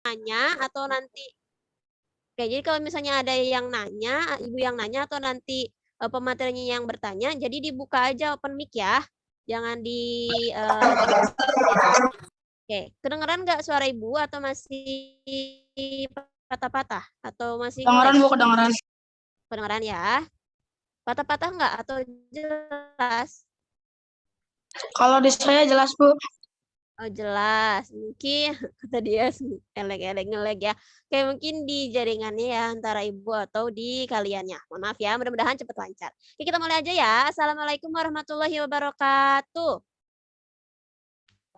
nanya atau nanti oke, jadi kalau misalnya ada yang nanya, ibu yang nanya atau nanti pematerinya yang bertanya, jadi dibuka aja open mic ya, jangan Oke, kedengeran nggak suara ibu atau masih patah-patah atau masih Kedengeran ngelag? Bu, kedengeran. Kedengeran ya? Patah-patah nggak atau jelas? Kalau di saya jelas Bu. Oh, jelas. Mungkin kata dia elek-elek ngelag ya. Kayak mungkin di jaringannya ya antara ibu atau di kaliannya. Mohon maaf ya, mudah-mudahan cepat lancar. Oke, kita mulai aja ya. Assalamualaikum warahmatullahi wabarakatuh.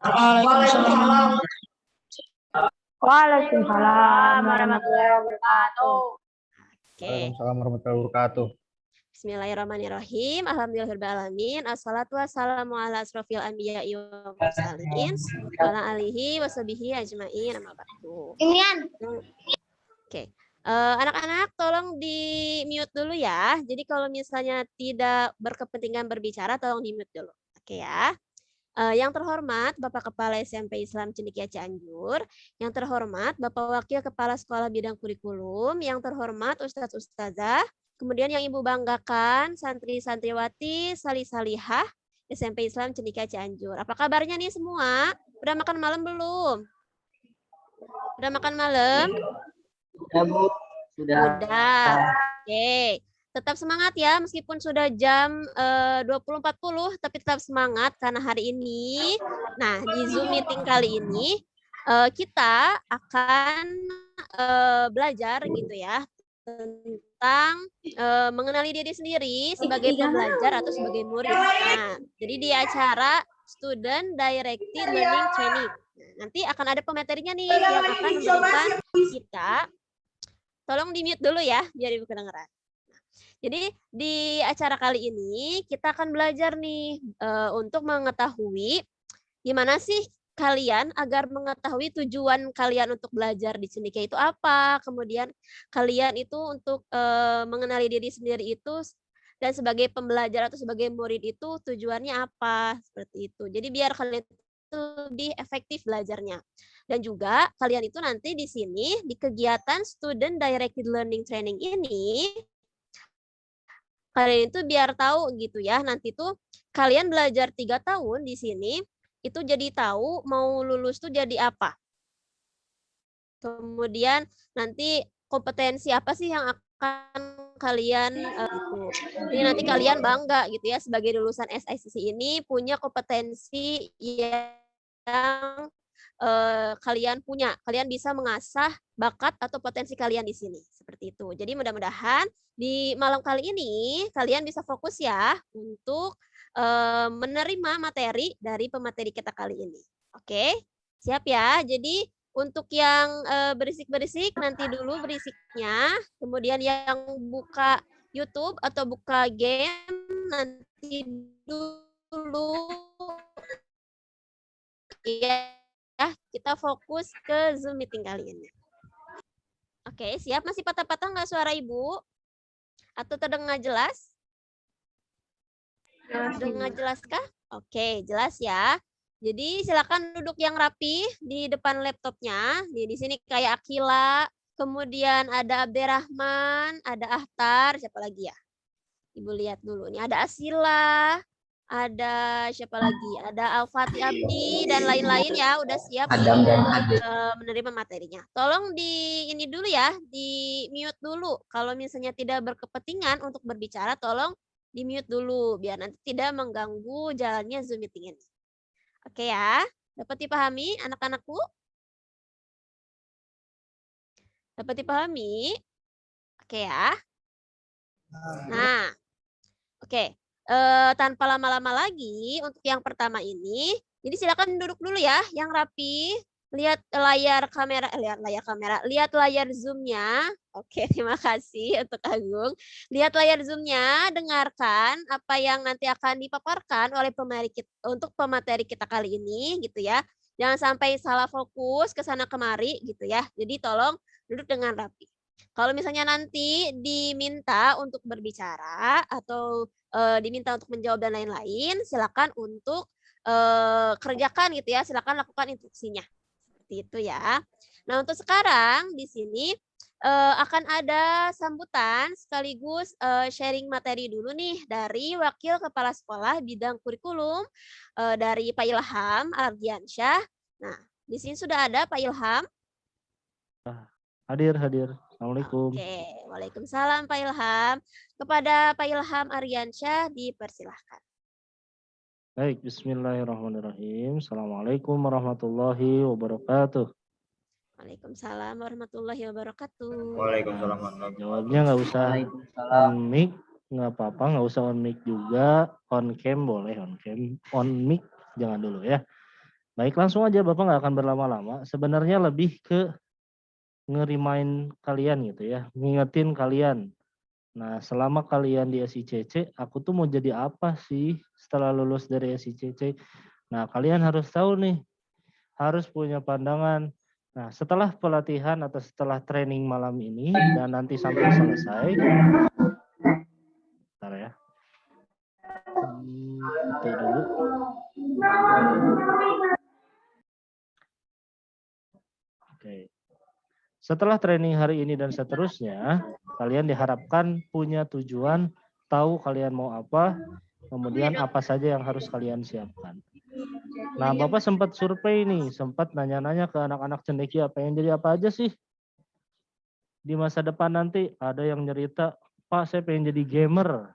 Waalaikumsalam. Waalaikumsalam warahmatullahi wabarakatuh. Oke. Waalaikumsalam warahmatullahi wabarakatuh. Bismillahirrahmanirrahim. Alhamdulillahirrahmanirrahim. Assalatu wassalamu ala asrofil anbiya'i wa mursalin. Wa ala alihi wa sahbihi ajma'in. Amma ba'du. Oke. Anak-anak tolong di mute dulu ya. Jadi kalau misalnya tidak berkepentingan berbicara tolong di mute dulu. Oke ya. Yang terhormat Bapak Kepala SMP Islam Cendekia Cianjur, yang terhormat Bapak Wakil Kepala Sekolah Bidang Kurikulum, yang terhormat Ustadz Ustazah, kemudian yang Ibu banggakan santri-santriwati salih-salihah SMP Islam Cendekia Cianjur. Apa kabarnya nih semua? Udah makan malam belum? Udah makan malam? Sudah Bu, Udah. Oke. Tetap semangat ya, meskipun sudah jam 20.40, tapi tetap semangat karena hari ini, nah di Zoom meeting kali ini, kita akan belajar gitu ya, tentang mengenali diri sendiri sebagai pembelajar atau sebagai murid. Nah, jadi di acara Student Directed Learning Training. Nah, nanti akan ada pematerinya nih yang akan memberikan kita. Tolong di-mute dulu ya, biar ibu kedengeran. Jadi di acara kali ini kita akan belajar nih untuk mengetahui gimana sih kalian agar mengetahui tujuan kalian untuk belajar di Cendekia itu apa, kemudian kalian itu untuk mengenali diri sendiri itu dan sebagai pembelajar atau sebagai murid itu tujuannya apa, seperti itu. Jadi biar kalian itu lebih efektif belajarnya. Dan juga kalian itu nanti di sini di kegiatan Student Directed Learning Training ini kalian itu biar tahu gitu ya, nanti tuh kalian belajar 3 tahun di sini, itu jadi tahu mau lulus tuh jadi apa. Kemudian nanti kompetensi apa sih yang akan kalian itu. Jadi nanti kalian bangga gitu ya sebagai lulusan SICC ini punya kompetensi yang kalian punya. Kalian bisa mengasah bakat atau potensi kalian di sini. Seperti itu. Jadi mudah-mudahan di malam kali ini kalian bisa fokus ya untuk menerima materi dari pemateri kita kali ini. Oke, siap ya. Jadi untuk yang berisik-berisik nanti dulu berisiknya. Kemudian yang buka YouTube atau buka game nanti dulu. Ya, kita fokus ke Zoom meeting kali ini. Oke, siap? Masih patah-patah nggak suara Ibu? Atau terdengar jelas? Terdengar jelas kah? Oke, jelas ya. Jadi silakan duduk yang rapi di depan laptopnya. Di sini kayak Akila, kemudian ada Abderrahman, ada Ahtar, siapa lagi ya? Ibu lihat dulu. Ini ada Asila, ada siapa lagi? Ada Al-Fatih Abdi dan lain-lain ya. Udah siap menerima materinya. Tolong di ini dulu ya, di mute dulu. Kalau misalnya tidak berkepentingan untuk berbicara, tolong di mute dulu biar nanti tidak mengganggu jalannya Zoom meeting ini. Oke ya, dapat dipahami anak-anakku? Dapat dipahami? Oke ya. Nah, oke. Tanpa lama-lama lagi untuk yang pertama ini, jadi silakan duduk dulu ya, yang rapi. Lihat layar kamera, lihat layar Zoom-nya. Oke, terima kasih untuk Agung. Lihat layar Zoom-nya, dengarkan apa yang nanti akan dipaparkan oleh pemateri kita kali ini gitu ya. Jangan sampai salah fokus ke sana kemari gitu ya. Jadi tolong duduk dengan rapi. Kalau misalnya nanti diminta untuk berbicara atau diminta untuk menjawab dan lain-lain, silakan untuk kerjakan gitu ya. Silakan lakukan instruksinya. Seperti itu ya. Nah, untuk sekarang di sini akan ada sambutan sekaligus sharing materi dulu nih dari Wakil Kepala Sekolah Bidang Kurikulum dari Pak Ilham Ardiansyah. Nah, di sini sudah ada Pak Ilham. Hadir. Assalamualaikum. Oke, waalaikumsalam Pak Ilham. Kepada Pak Ilham Ardiansyah dipersilahkan. Baik, bismillahirrahmanirrahim. Assalamualaikum warahmatullahi wabarakatuh. Waalaikumsalam warahmatullahi wabarakatuh. Waalaikumsalam. Jawabnya nggak usah on mic, nggak apa-apa, nggak usah on mic juga, on cam boleh, on mic jangan dulu ya. Baik, langsung aja, Bapak nggak akan berlama-lama. Sebenarnya lebih ke ngerimain kalian gitu ya, ngingetin kalian. Nah, selama kalian di SICC, aku tuh mau jadi apa sih setelah lulus dari SICC? Nah, kalian harus tahu nih, harus punya pandangan. Nah, setelah pelatihan atau setelah training malam ini dan nanti sampai selesai, bentar ya. Itu dulu. Oke. Setelah training hari ini dan seterusnya, kalian diharapkan punya tujuan, tahu kalian mau apa, kemudian apa saja yang harus kalian siapkan. Nah, Bapak sempat survei nih, sempat nanya-nanya ke anak-anak cendekia, pengen jadi apa aja sih di masa depan nanti. Ada yang nyerita, Pak saya pengen jadi gamer,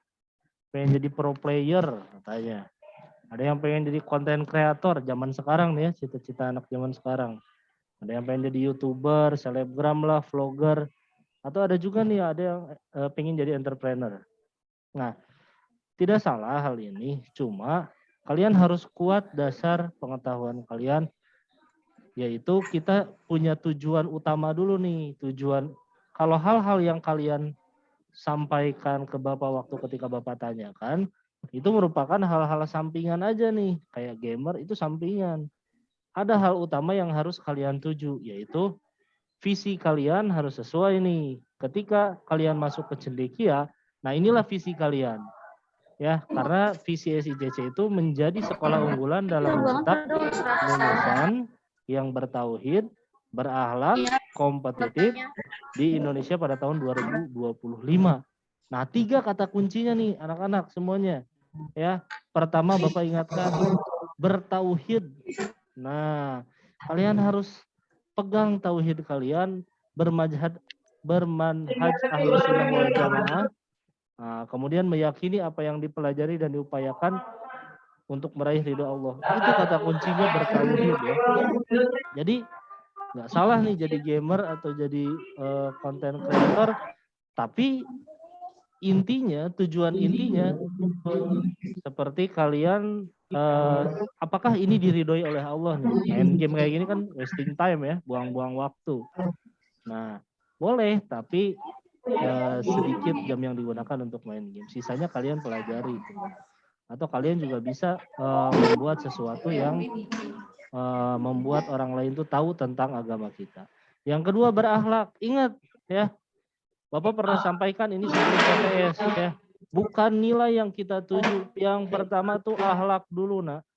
pengen jadi pro player katanya. Ada yang pengen jadi konten kreator zaman sekarang nih ya, cita-cita anak zaman sekarang. Ada yang pengen jadi YouTuber, selebgram lah, vlogger. Atau ada juga nih, ada yang pengen jadi entrepreneur. Nah, tidak salah hal ini, cuma kalian harus kuat dasar pengetahuan kalian, yaitu kita punya tujuan utama dulu nih. Tujuan, kalau hal-hal yang kalian sampaikan ke Bapak waktu ketika Bapak tanyakan, itu merupakan hal-hal sampingan aja nih. Kayak gamer itu sampingan. Ada hal utama yang harus kalian tuju, yaitu visi kalian harus sesuai nih. Ketika kalian masuk ke cendekia, nah inilah visi kalian. Ya, karena visi SICC itu menjadi sekolah unggulan dalam mencetak lulusan yang bertauhid, berakhlak, kompetitif di Indonesia pada tahun 2025. Nah, 3 kata kuncinya nih anak-anak semuanya. Ya, pertama Bapak ingatkan bertauhid. Nah, kalian harus pegang tauhid kalian, bermanhaj ahlus sunnah wal jamaah. Nah, kemudian meyakini apa yang dipelajari dan diupayakan untuk meraih ridho Allah. Itu kata kuncinya bertauhid ya. Jadi nggak salah nih jadi gamer atau jadi content creator, tapi intinya, tujuan intinya seperti kalian apakah ini diridhoi oleh Allah nih? Main game kayak gini kan wasting time ya, buang-buang waktu. Nah, boleh, tapi sedikit jam yang digunakan untuk main game. Sisanya kalian pelajari. Atau kalian juga bisa membuat sesuatu yang membuat orang lain tuh tahu tentang agama kita. Yang kedua berakhlak. Ingat ya, Bapak pernah sampaikan ini seperti PTS ya. Bukan nilai yang kita tuju. Yang pertama tuh akhlak dulu nak.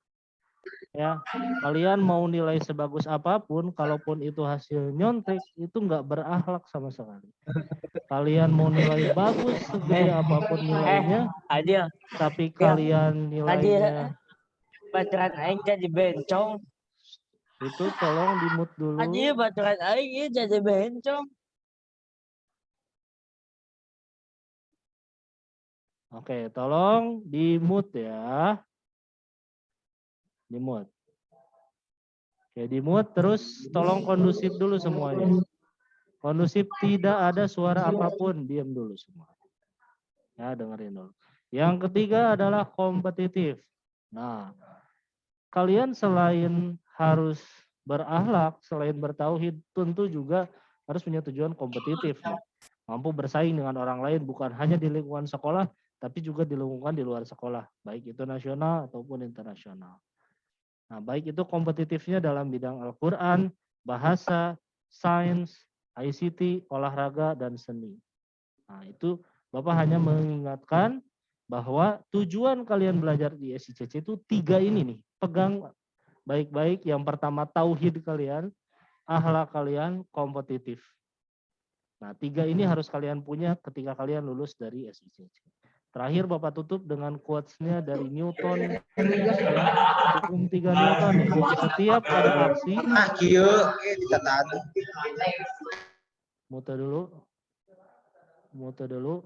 Ya, kalian mau nilai sebagus apapun, kalaupun itu hasil nyontek, itu nggak berakhlak sama sekali. Kalian mau nilai bagus segede apapun nilainya, Adil, tapi kalian nilainya baturan aing jadi bencong. itu tolong di-mute dulu. Adil, baturan aing jadi bencong. Oke, tolong di-mute ya. Di-mute. Oke, di-mute terus tolong kondusif dulu semuanya. Kondusif, tidak ada suara apapun, diam dulu semua. Ya, dengerin dulu. Yang ketiga adalah kompetitif. Nah, kalian selain harus berakhlak, selain bertauhid, tentu juga harus punya tujuan kompetitif. Mampu bersaing dengan orang lain, bukan hanya di lingkungan sekolah, tapi juga di lingkungan di luar sekolah, baik itu nasional ataupun internasional. Nah, baik itu kompetitifnya dalam bidang Al-Quran, bahasa, sains, ICT, olahraga, dan seni. Nah, itu Bapak hanya mengingatkan bahwa tujuan kalian belajar di SICC itu 3 ini nih. Pegang baik-baik. Yang pertama tauhid kalian, akhlak kalian kompetitif. Nah, 3 ini harus kalian punya ketika kalian lulus dari SICC. Terakhir Bapak tutup dengan quotes-nya dari Newton, ya, hukum 3 Newton nih. Setiap ada aksi, mute dulu.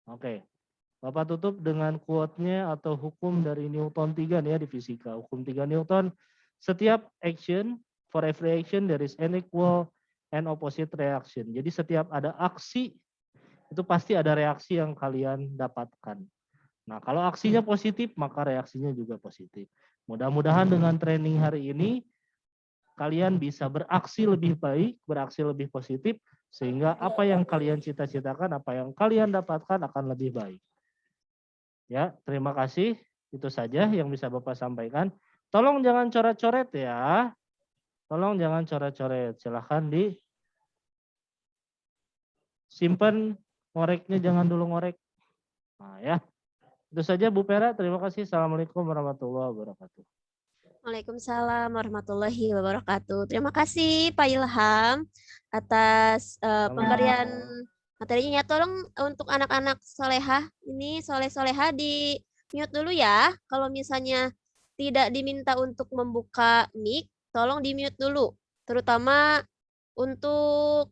Oke. Bapak tutup dengan quote-nya atau hukum dari Newton 3 nih ya di fisika. Hukum 3 Newton, setiap action, for every action there is an equal and opposite reaction. Jadi setiap ada aksi, itu pasti ada reaksi yang kalian dapatkan. Nah, kalau aksinya positif, maka reaksinya juga positif. Mudah-mudahan dengan training hari ini, kalian bisa beraksi lebih baik, beraksi lebih positif, sehingga apa yang kalian cita-citakan, apa yang kalian dapatkan akan lebih baik. Ya, terima kasih. Itu saja yang bisa Bapak sampaikan. Tolong jangan coret-coret ya. Tolong jangan coret-coret. Silahkan disimpan. Ngoreknya jangan dulu ngorek. Nah ya, itu saja Bu Pera. Terima kasih. Assalamualaikum warahmatullahi wabarakatuh. Waalaikumsalam warahmatullahi wabarakatuh. Terima kasih Pak Ilham atas pemberian materinya. Tolong untuk anak-anak solehah, ini soleh-soleha di mute dulu ya. Kalau misalnya tidak diminta untuk membuka mic, tolong di mute dulu. Terutama untuk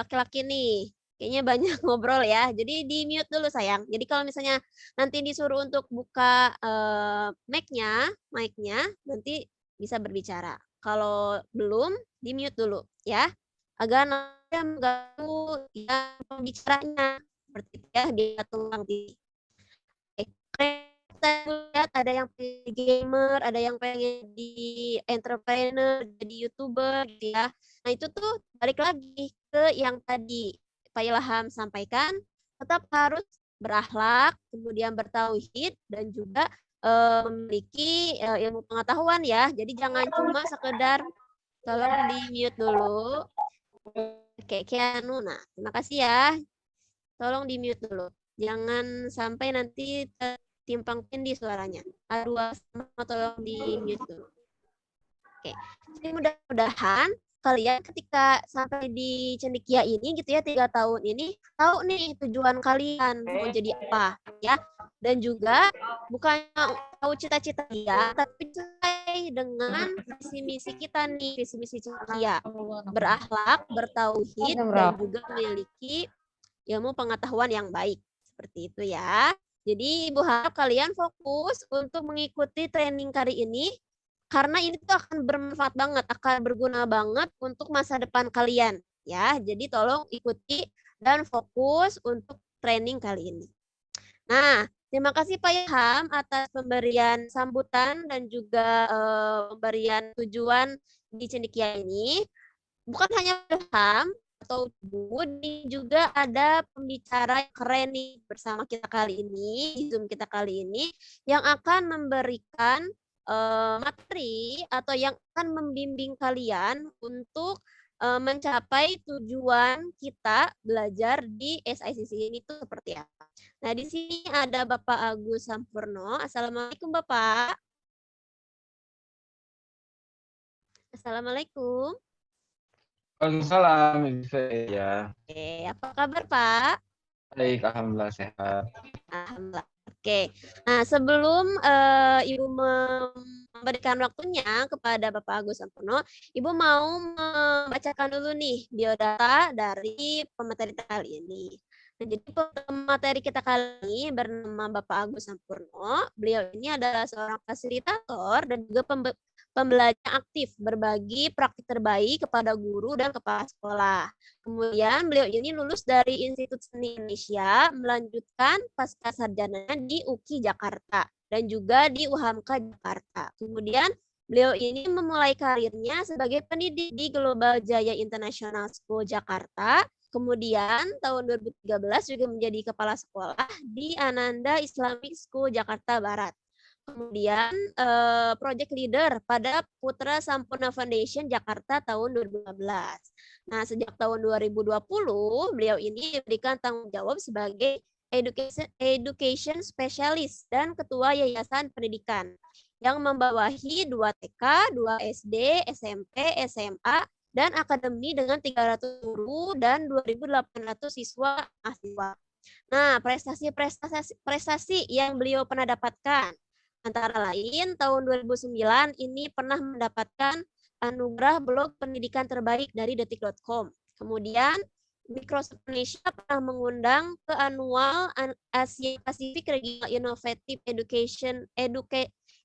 laki-laki nih. Kayaknya banyak ngobrol ya, jadi di mute dulu sayang. Jadi kalau misalnya nanti disuruh untuk buka mic-nya nanti bisa berbicara. Kalau belum, di mute dulu ya, agar nanti mengganggu yang pembicaranya seperti itu ya, diatur nanti. Kita lihat ada yang pengen gamer, ada yang pengen di entrepreneur, jadi YouTuber gitu ya. Nah itu tuh balik lagi ke yang tadi Pak Ilham sampaikan, tetap harus berakhlak, kemudian bertauhid, dan juga memiliki ilmu pengetahuan ya. Jadi jangan cuma sekedar, tolong di mute dulu. Oke, Keanu. Nah, terima kasih ya. Tolong di mute dulu. Jangan sampai nanti timpang tindih suaranya. A2 sama tolong di mute dulu. Oke, jadi mudah-mudahan kalian ketika sampai di cendekia ini gitu ya 3 tahun ini tahu nih tujuan kalian mau jadi apa ya, dan juga bukannya tahu cita-cita ya, tapi sesuai dengan visi misi kita nih, visi misi cendekia, berakhlak, bertauhid, dan juga memiliki ilmu pengetahuan yang baik seperti itu ya. Jadi Ibu harap kalian fokus untuk mengikuti training kali ini. Karena ini tuh akan bermanfaat banget, akan berguna banget untuk masa depan kalian ya. Jadi tolong ikuti dan fokus untuk training kali ini. Nah, terima kasih Pak Ilham atas pemberian sambutan dan juga pemberian tujuan di cendekia ini. Bukan hanya Ilham atau Bu, ini juga ada pembicara yang keren nih bersama kita kali ini, di Zoom kita kali ini, yang akan memberikan materi atau yang akan membimbing kalian untuk mencapai tujuan kita belajar di SICC ini tuh seperti apa. Nah, di sini ada Bapak Agus Sampurno. Assalamualaikum Bapak. Assalamualaikum. Waalaikumsalam, ya. Oke, apa kabar Pak? Baik, alhamdulillah sehat. Alhamdulillah. Oke, nah sebelum Ibu memberikan waktunya kepada Bapak Agus Sampurno, Ibu mau membacakan dulu nih biodata dari pemateri kali ini. Nah, jadi pemateri kita kali ini bernama Bapak Agus Sampurno. Beliau ini adalah seorang fasilitator dan juga pembelajar aktif, berbagi praktik terbaik kepada guru dan kepala sekolah. Kemudian beliau ini lulus dari Institut Seni Indonesia, melanjutkan pasca sarjananya di UKI Jakarta dan juga di UHAMKA Jakarta. Kemudian beliau ini memulai karirnya sebagai pendidik di Global Jaya International School Jakarta. Kemudian tahun 2013 juga menjadi kepala sekolah di Ananda Islamic School Jakarta Barat. Kemudian project leader pada Putra Sampurna Foundation Jakarta tahun 2015. Nah, sejak tahun 2020 beliau ini diberikan tanggung jawab sebagai education specialist dan ketua Yayasan Pendidikan yang membawahi 2 TK, 2 SD, SMP, SMA, dan akademi dengan 300 guru dan 2.800 siswa mahasiswa. Nah, prestasi yang beliau pernah dapatkan antara lain tahun 2009 ini pernah mendapatkan anugerah blog pendidikan terbaik dari detik.com. Kemudian Microsoft Indonesia pernah mengundang ke annual Asia Pacific Regional Innovative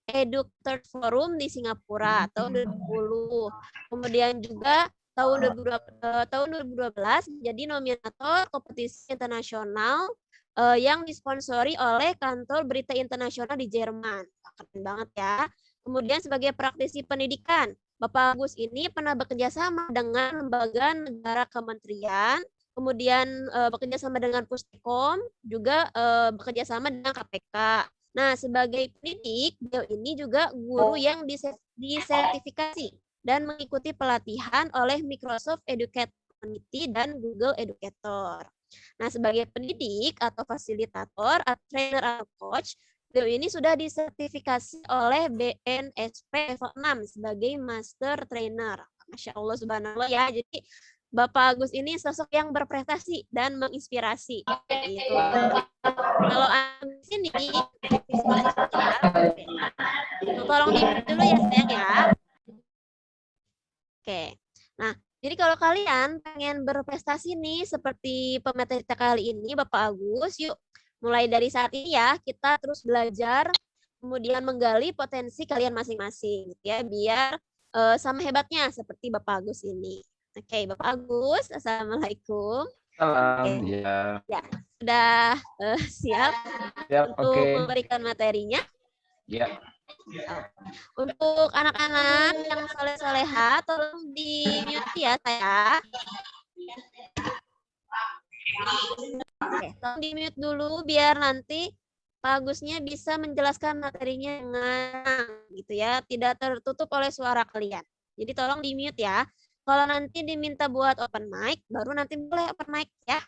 Educator Forum di Singapura tahun 2010. Kemudian juga tahun 2012 menjadi nominator kompetisi internasional yang disponsori oleh kantor berita internasional di Jerman. Keren banget ya. Kemudian sebagai praktisi pendidikan, Bapak Agus ini pernah bekerja sama dengan lembaga negara kementerian, kemudian bekerja sama dengan Pustikom, juga bekerja sama dengan KPK. Nah, sebagai pendidik, beliau ini juga guru yang disertifikasi dan mengikuti pelatihan oleh Microsoft Educator Community dan Google Educator. Nah, sebagai pendidik atau fasilitator, atau trainer atau coach, beliau ini sudah disertifikasi oleh BNSP level 6 sebagai master trainer. Masya Allah, subhanallah ya. Jadi Bapak Agus ini sosok yang berprestasi dan menginspirasi. Gitu. Kalau Agus ini tolong di dulu ya sayang ya. Oke. Nah, jadi kalau kalian pengen berprestasi nih seperti pemateri kita kali ini Bapak Agus, yuk mulai dari saat ini ya kita terus belajar, kemudian menggali potensi kalian masing-masing ya biar sama hebatnya seperti Bapak Agus ini. Oke, Bapak Agus, Assalamualaikum. Salam, Oke. ya. Ya, sudah siap untuk memberikan materinya? Ya. Untuk anak-anak yang soleh-soleha, tolong di-mute ya saya. Oke, tolong di-mute dulu biar nanti Pak Agusnya bisa menjelaskan materinya dengan gitu ya, tidak tertutup oleh suara kalian. Jadi tolong di-mute ya. Kalau nanti diminta buat open mic, baru nanti boleh open mic ya.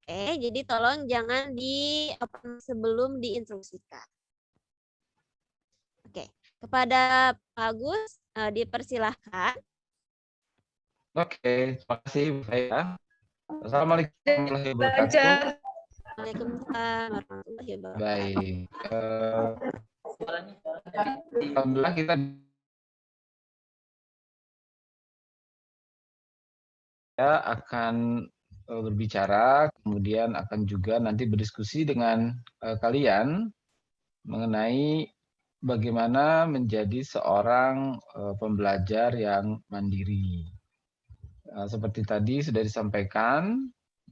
Oke, jadi tolong jangan di open sebelum diinstruksikan. Oke, kepada Pak Agus dipersilahkan. Oke, terima kasih Bu Faya. Assalamualaikum warahmatullahi wabarakatuh. Waalaikumsalam warahmatullahi wabarakatuh. Baik. Alhamdulillah kita akan berbicara, kemudian akan juga nanti berdiskusi dengan kalian mengenai bagaimana menjadi seorang pembelajar yang mandiri. Seperti tadi sudah disampaikan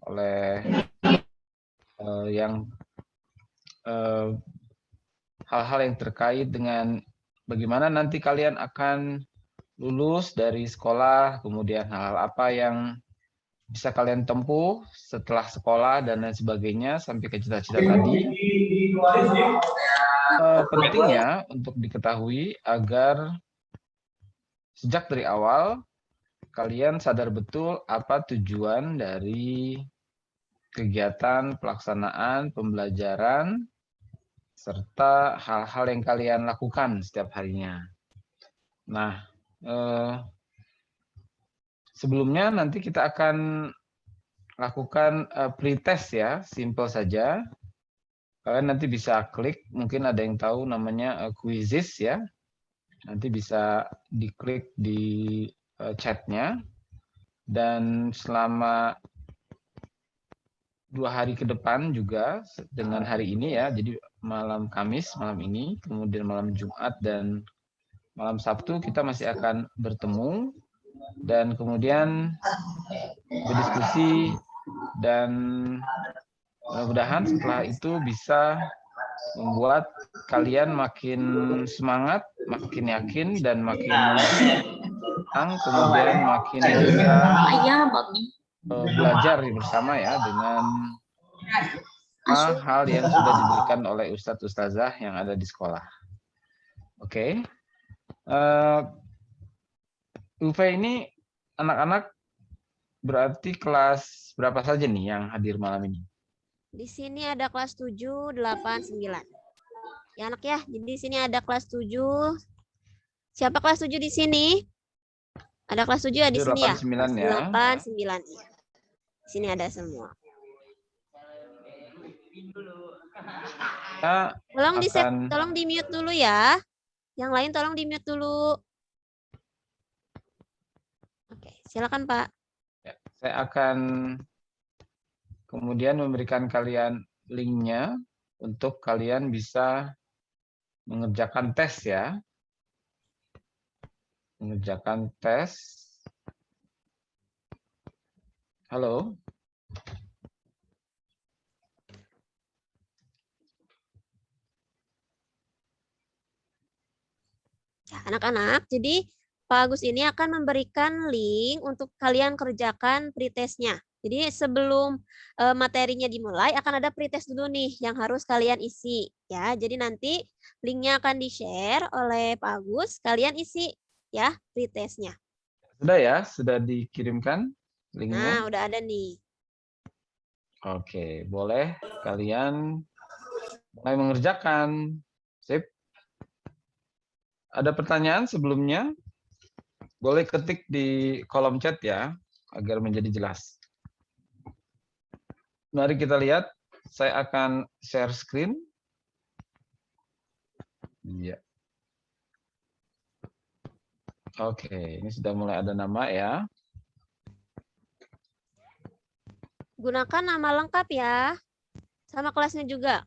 oleh hal-hal yang terkait dengan bagaimana nanti kalian akan lulus dari sekolah, kemudian hal-hal apa yang bisa kalian tempuh setelah sekolah dan lain sebagainya sampai ke cita-cita tadi. Pentingnya untuk diketahui agar sejak dari awal kalian sadar betul apa tujuan dari kegiatan pelaksanaan pembelajaran serta hal-hal yang kalian lakukan setiap harinya. Nah, sebelumnya nanti kita akan lakukan pretest ya, simple saja. Kalian nanti bisa klik, mungkin ada yang tahu namanya quizzes ya. Nanti bisa diklik di chatnya. Dan selama 2 hari ke depan juga dengan hari ini ya, jadi malam Kamis, malam ini, kemudian malam Jumat dan malam Sabtu kita masih akan bertemu dan kemudian berdiskusi dan mudah-mudahan setelah itu bisa membuat kalian makin semangat, makin yakin dan makin senang, kemudian makin bisa belajar bersama ya dengan hal yang sudah diberikan oleh Ustadz Ustazah yang ada di sekolah. Oke. Uve ini anak-anak berarti kelas berapa saja nih yang hadir malam ini? Di sini ada kelas 7, 8, 9. Ya anak ya. Jadi di sini ada kelas 7. Siapa kelas 7 di sini? Ada kelas 7 ya di sini ya? 8, 9 ya. 8, 9 ya. Di sini ada semua. Kita Tolong di mute dulu ya. Yang lain tolong di mute dulu. Oke, silakan Pak. Ya, saya akan kemudian memberikan kalian linknya untuk kalian bisa mengerjakan tes ya. Mengerjakan tes. Halo. Ya, anak-anak, jadi Pak Agus ini akan memberikan link untuk kalian kerjakan pretestnya. Jadi sebelum materinya dimulai akan ada pretest dulu nih yang harus kalian isi ya. Jadi nanti linknya akan di-share oleh Pak Agus, kalian isi ya pretestnya. Sudah ya, sudah dikirimkan linknya. Nah, udah ada nih. Oke, boleh kalian mulai mengerjakan. Sip. Ada pertanyaan sebelumnya? Boleh ketik di kolom chat ya, agar menjadi jelas. Mari kita lihat, saya akan share screen. Ya. Oke, ini sudah mulai ada nama ya. Gunakan nama lengkap ya, sama kelasnya juga.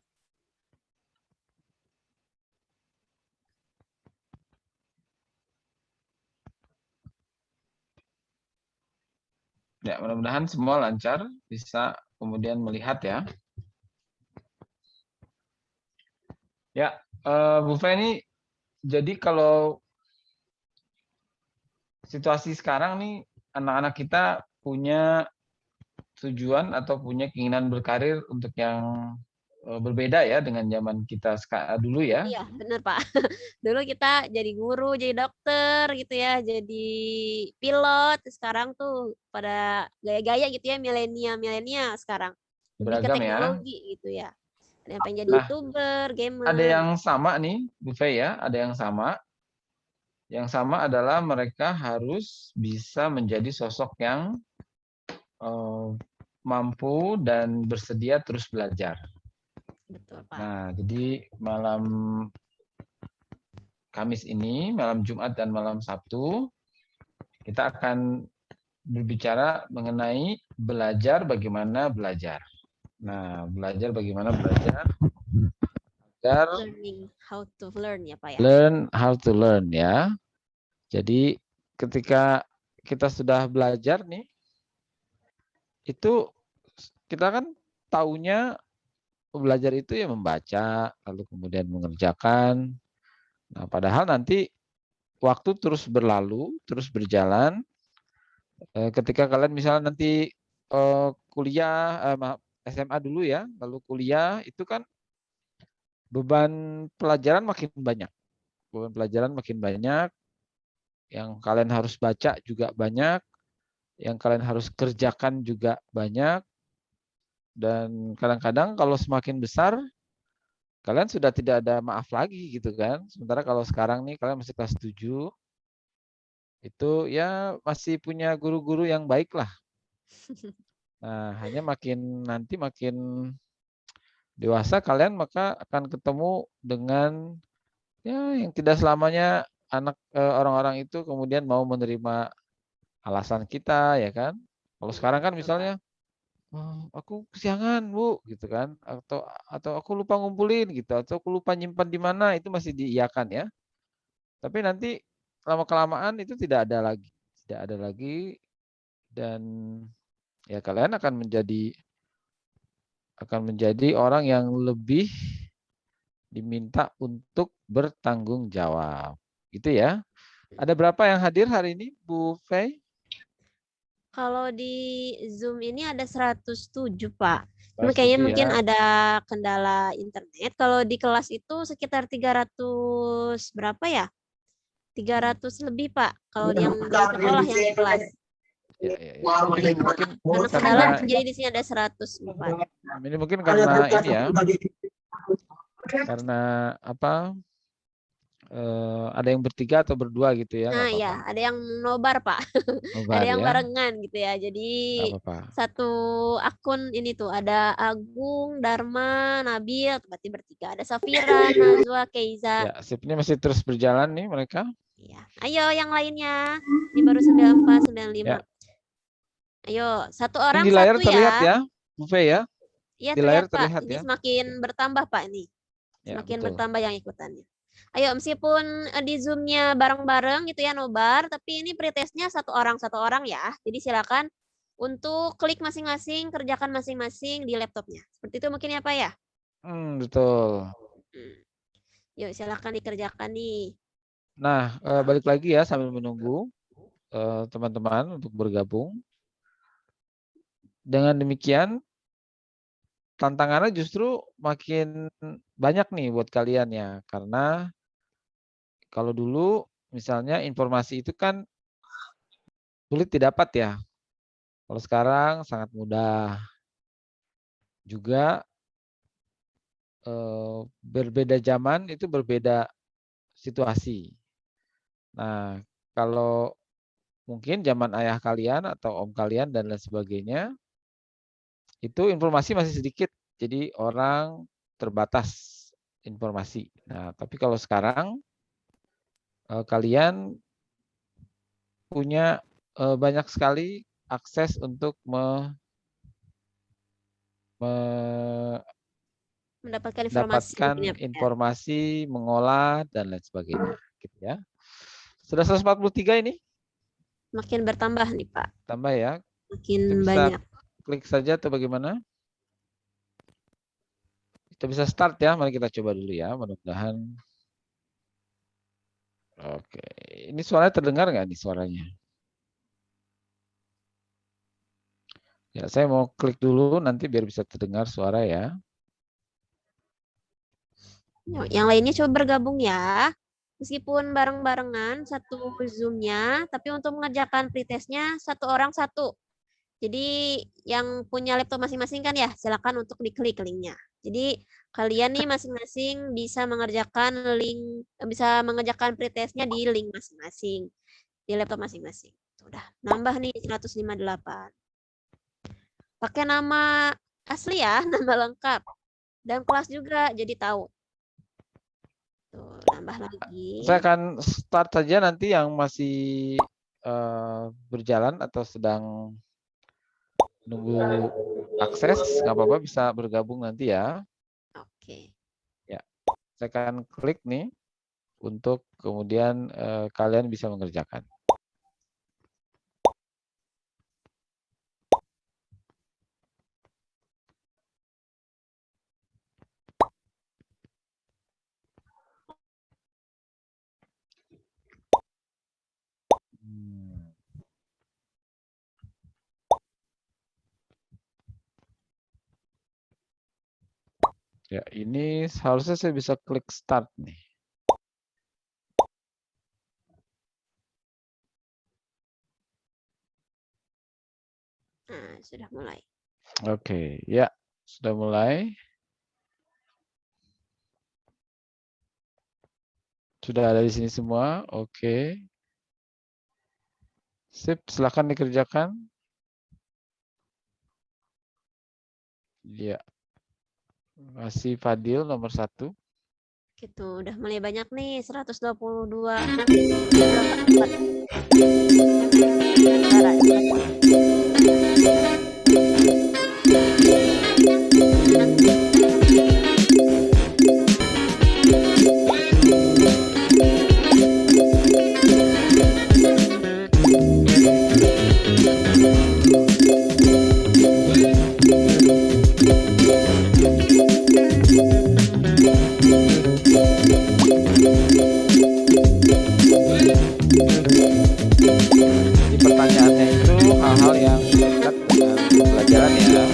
Ya, mudah-mudahan semua lancar, bisa kemudian melihat ya. Ya, Bu Feni, jadi kalau situasi sekarang nih, anak-anak kita punya tujuan atau punya keinginan berkarir untuk yang berbeda ya dengan zaman kita dulu ya. Iya, benar Pak. Dulu kita jadi guru, jadi dokter gitu ya, jadi pilot. Sekarang tuh pada gaya-gaya gitu ya, milenial sekarang. Lebih ke Beragam ya. teknologi gitu ya. Ada yang pengen jadi Nah, YouTuber, gamer. Ada yang sama nih, Bu Fe ya, ada yang sama. Yang sama adalah mereka harus bisa menjadi sosok yang mampu dan bersedia terus belajar. Betul, Pak. Nah, jadi malam Kamis ini, malam Jumat dan malam Sabtu, kita akan berbicara mengenai belajar bagaimana belajar. Nah, belajar bagaimana belajar agar Learning how to learn ya, Pak ya. learn how to learn ya. Jadi ketika kita sudah belajar nih, itu kita kan taunya belajar itu ya membaca, lalu kemudian mengerjakan. Nah, padahal nanti waktu terus berlalu, terus berjalan. Ketika kalian misalnya nanti kuliah, SMA dulu ya, lalu kuliah, itu kan beban pelajaran makin banyak. Beban pelajaran makin banyak, yang kalian harus baca juga banyak, yang kalian harus kerjakan juga banyak. Dan kadang-kadang kalau semakin besar, kalian sudah tidak ada maaf lagi gitu kan. Sementara kalau sekarang nih kalian masih kelas 7, itu ya masih punya guru-guru yang baik lah. Nah, hanya nanti makin dewasa kalian maka akan ketemu dengan ya yang tidak selamanya orang-orang itu kemudian mau menerima alasan kita ya kan. Kalau sekarang kan misalnya aku kesiangan Bu gitu kan, atau aku lupa ngumpulin gitu, atau aku lupa nyimpan di mana, itu masih diiyakan ya. Tapi nanti lama-kelamaan itu tidak ada lagi, dan ya kalian akan menjadi orang yang lebih diminta untuk bertanggung jawab gitu ya. Ada berapa yang hadir hari ini Bu Fei? Kalau di Zoom ini ada 107, Pak. Cuma 107 kayaknya ya. mungkin ada kendala internet. Kalau di kelas itu sekitar 300 berapa ya? 300 lebih, Pak. Kalau yang di sekolah yang di kelas. Ya. Mungkin Karena kendala jadi di sini ada 104. ini mungkin karena ini ya. Karena apa? Ada yang bertiga atau berdua gitu ya, Nah, nggak ya, apa-apa. ada yang nobar, Pak. Nobar Ada yang ya, barengan gitu ya. Jadi nggak apa-apa. satu akun ini tuh ada Agung, Dharma, Nabil, berarti bertiga. Ada Safira, Nazwa, Keiza. Ya, sip, ini masih terus berjalan nih mereka. Ya. Ayo yang lainnya. Ini baru 94, 95. Ya. Ayo, satu Ini orang di layar satu terlihat ya. ya, Bu Fe ya. Iya, Di layar terlihat, Pak. terlihat Ini ya. semakin bertambah, Pak, ini. Ya, Semakin betul. bertambah yang ikutannya. Ayo, meskipun di Zoom-nya bareng-bareng gitu ya, nobar, tapi ini pretestnya satu orang ya. Jadi silakan untuk klik masing-masing, kerjakan masing-masing di laptopnya. Seperti itu mungkin ya, Pak ya? Betul. Yuk, silakan dikerjakan nih. Nah, balik lagi ya sambil menunggu teman-teman untuk bergabung. Dengan demikian, tantangannya justru makin banyak nih buat kalian ya. Karena kalau dulu misalnya informasi itu kan sulit didapat ya. Kalau sekarang sangat mudah. Juga berbeda zaman itu berbeda situasi. Nah, kalau mungkin zaman ayah kalian atau om kalian dan lain sebagainya, itu informasi masih sedikit. Jadi orang terbatas informasi. Nah, tapi kalau sekarang kalian punya banyak sekali akses untuk Mendapatkan mendapatkan mungkin ya, Pak ya. informasi, mengolah dan lain sebagainya, gitu ya. Sudah 143 ini? Makin bertambah nih, Pak. Tambah ya. Makin Kita bisa banyak. klik saja atau bagaimana? Kita bisa start ya. Mari kita coba dulu ya. Mudah-mudahan. Oke. Ini suaranya terdengar nggak nih suaranya? Ya, saya mau klik dulu nanti biar bisa terdengar suara ya. Yang lainnya coba bergabung ya. Meskipun bareng-barengan satu Zoom-nya, tapi untuk mengerjakan pretestnya satu orang satu. Jadi yang punya laptop masing-masing kan ya, silakan untuk diklik linknya. Jadi kalian nih masing-masing bisa mengerjakan pretestnya di link masing-masing, di laptop masing-masing. Udah nambah nih 158. Pakai nama asli ya, nama lengkap. Dan kelas juga, jadi tahu. Tuh, nambah lagi. Saya akan start saja nanti yang masih berjalan atau sedang nunggu akses, nggak apa-apa bisa bergabung nanti ya. Oke. Ya, saya akan klik nih untuk kemudian kalian bisa mengerjakan. Ya, ini seharusnya saya bisa klik start nih. Nah, sudah mulai. Oke, ya, sudah mulai. Sudah ada di sini semua. Oke. Sip, silakan dikerjakan. Ya. Masih Fadil nomor 1. Gitu, udah mulai banyak nih, 122. Jadi pertanyaannya itu hal-hal yang dekat dengan pelajaran ya.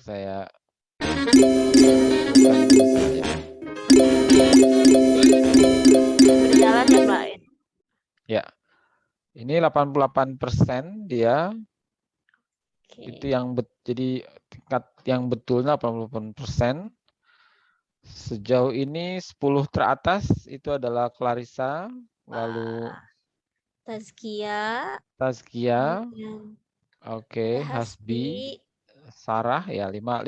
Saya Berjalan yang lain. ya. Ini 88% dia. Itu yang jadi tingkat yang betulnya 88%. Sejauh ini 10 teratas itu adalah Clarissa, lalu Tazkia, oke, Hasbi, Sarah ya 5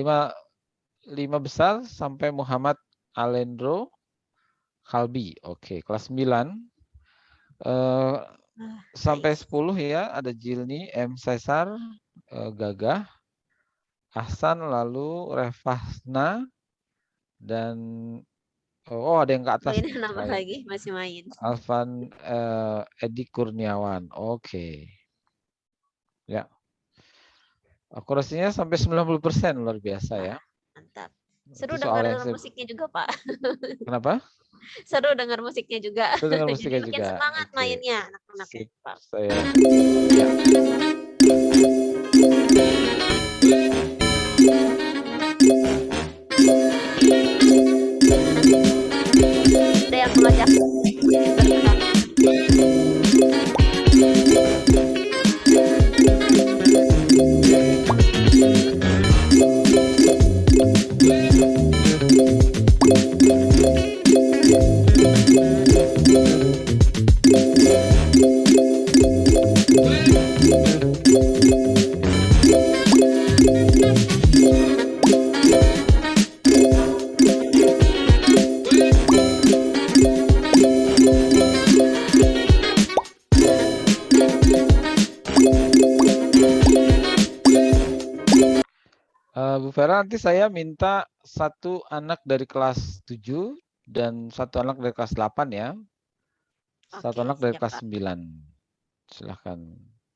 besar sampai Muhammad Alendro Kalbi. Oke, kelas 9 sampai 10 ya ada Jilni, M Cesar, Gagah, Ahsan, lalu Revasna dan ada yang ke atas. Ini nambah lagi masih main. Alvan Edi Kurniawan. Oke. Ya. Akurasinya sampai 90% luar biasa ya. Mantap. Seru Itu soal dengar musiknya juga, Pak. Kenapa? Seru dengar musiknya juga. Seru dengar musiknya Jadi makin juga. semangat Oke. mainnya anak-anak. Sip. Pak. Saya ya. Ada yang mengajak berkenan. Bu Vera, nanti saya minta satu anak dari kelas 7 dan satu anak dari kelas 8 ya. Satu Oke, anak dari siap, kelas Pak. 9. Silahkan.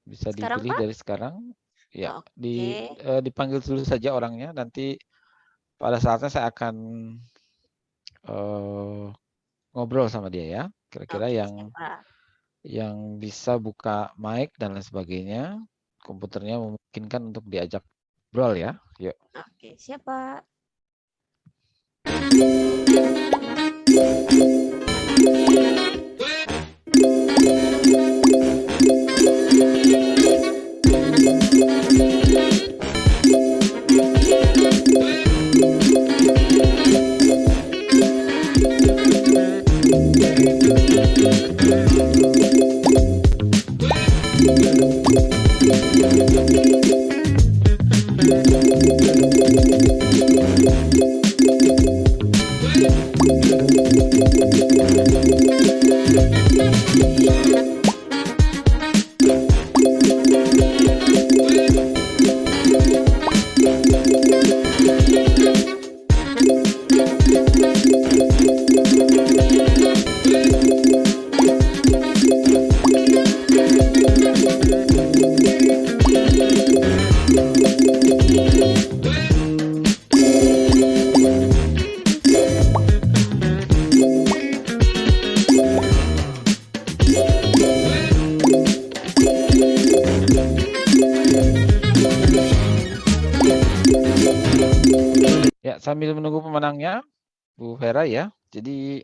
Bisa Sekarang, dipilih Pak? dari sekarang. Ya, Oke. dipanggil dulu saja orangnya. Nanti pada saatnya saya akan ngobrol sama dia ya. Kira-kira Oke, yang siap, Pak. yang bisa buka mic dan lain sebagainya. Komputernya memungkinkan untuk diajak ngobrol ya. Yuk. Oke, siap, Pak. Ya, sambil menunggu pemenangnya, Bu Vera ya. Jadi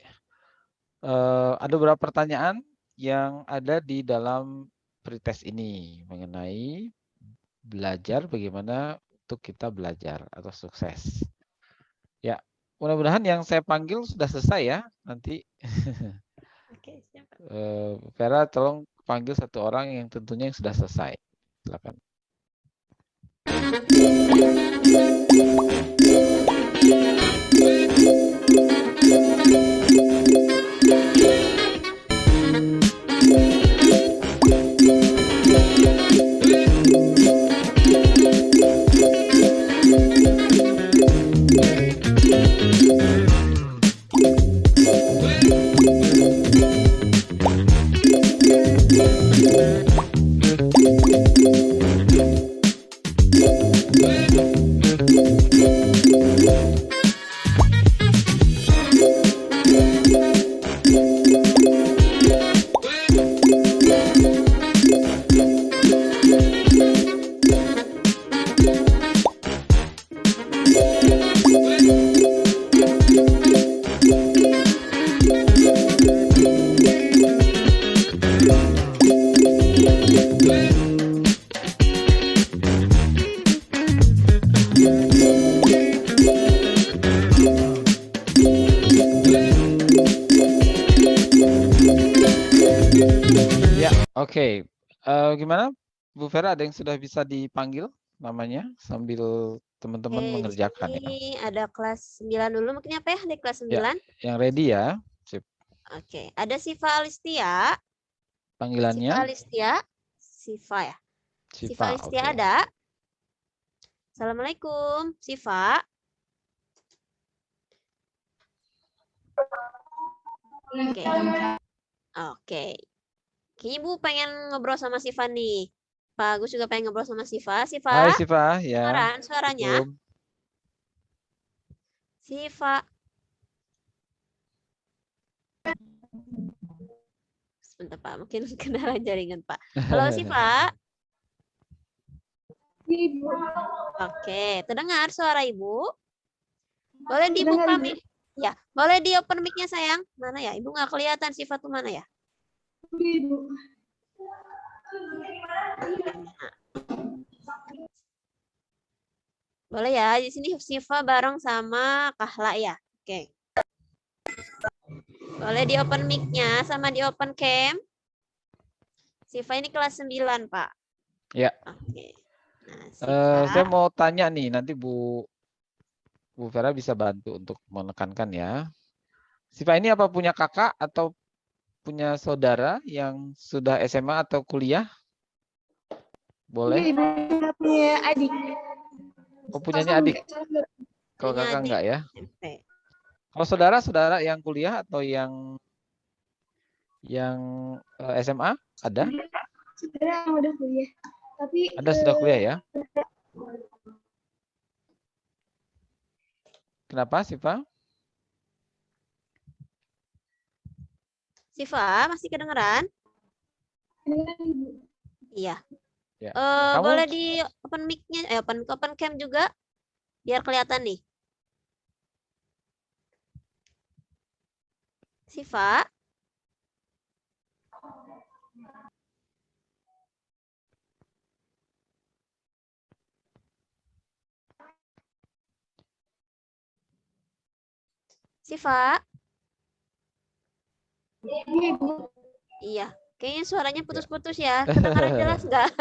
ada beberapa pertanyaan yang ada di dalam pretest ini mengenai belajar bagaimana untuk kita belajar atau sukses. Ya, mudah-mudahan yang saya panggil sudah selesai ya. Nanti Oke, siap. Vera tolong panggil satu orang yang tentunya yang sudah selesai. Silakan. Oke, gimana Bu Vera, ada yang sudah bisa dipanggil namanya sambil teman-teman Oke, di mengerjakan ya. sini ada kelas 9 dulu mungkin apa ya di kelas 9? Ya. Yang ready ya. Sip. Oke, ada Siva Alistia. Panggilannya Siva Alistia. Siva ya. Siva Alistia oke. ada. Assalamualaikum, Siva. Oke. Oke. Kayaknya Ibu pengen ngobrol sama Siva nih. Pak Agus juga pengen ngobrol sama Siva. Siva, Hai Siva, ya. kedengaran suaranya? Assalamualaikum. Siva. Sebentar Pak, mungkin kendala jaringan Pak. Halo Siva. Oke, terdengar suara Ibu? Boleh dibuka mic? Ya, boleh di open mic-nya sayang. Mana ya? Ibu nggak kelihatan Siva tuh mana ya? Boleh ya, di sini Siva bareng sama Kahla ya. Oke. Boleh di open mic-nya sama di open cam. Siva ini kelas 9, Pak. Ya. Oke. Nah, Siva. Saya mau tanya nih, nanti Bu Vera bisa bantu untuk menekankan ya. Siva ini apa punya kakak atau punya saudara yang sudah SMA atau kuliah? Boleh? Punya adik. Oh, punyanya adik. Kalau Punya kakak adik. enggak ya? SMP. Kalau saudara yang kuliah atau yang SMA ada? Saudara yang udah kuliah. Tapi Ada sudah kuliah ya? Kenapa Siva? Siva, masih kedengeran? Iya. Ya. Boleh di open mic-nya, open cam juga, biar kelihatan nih. Siva. Siva. Iya, kayaknya suaranya putus-putus ya. Kedengaran jelas nggak?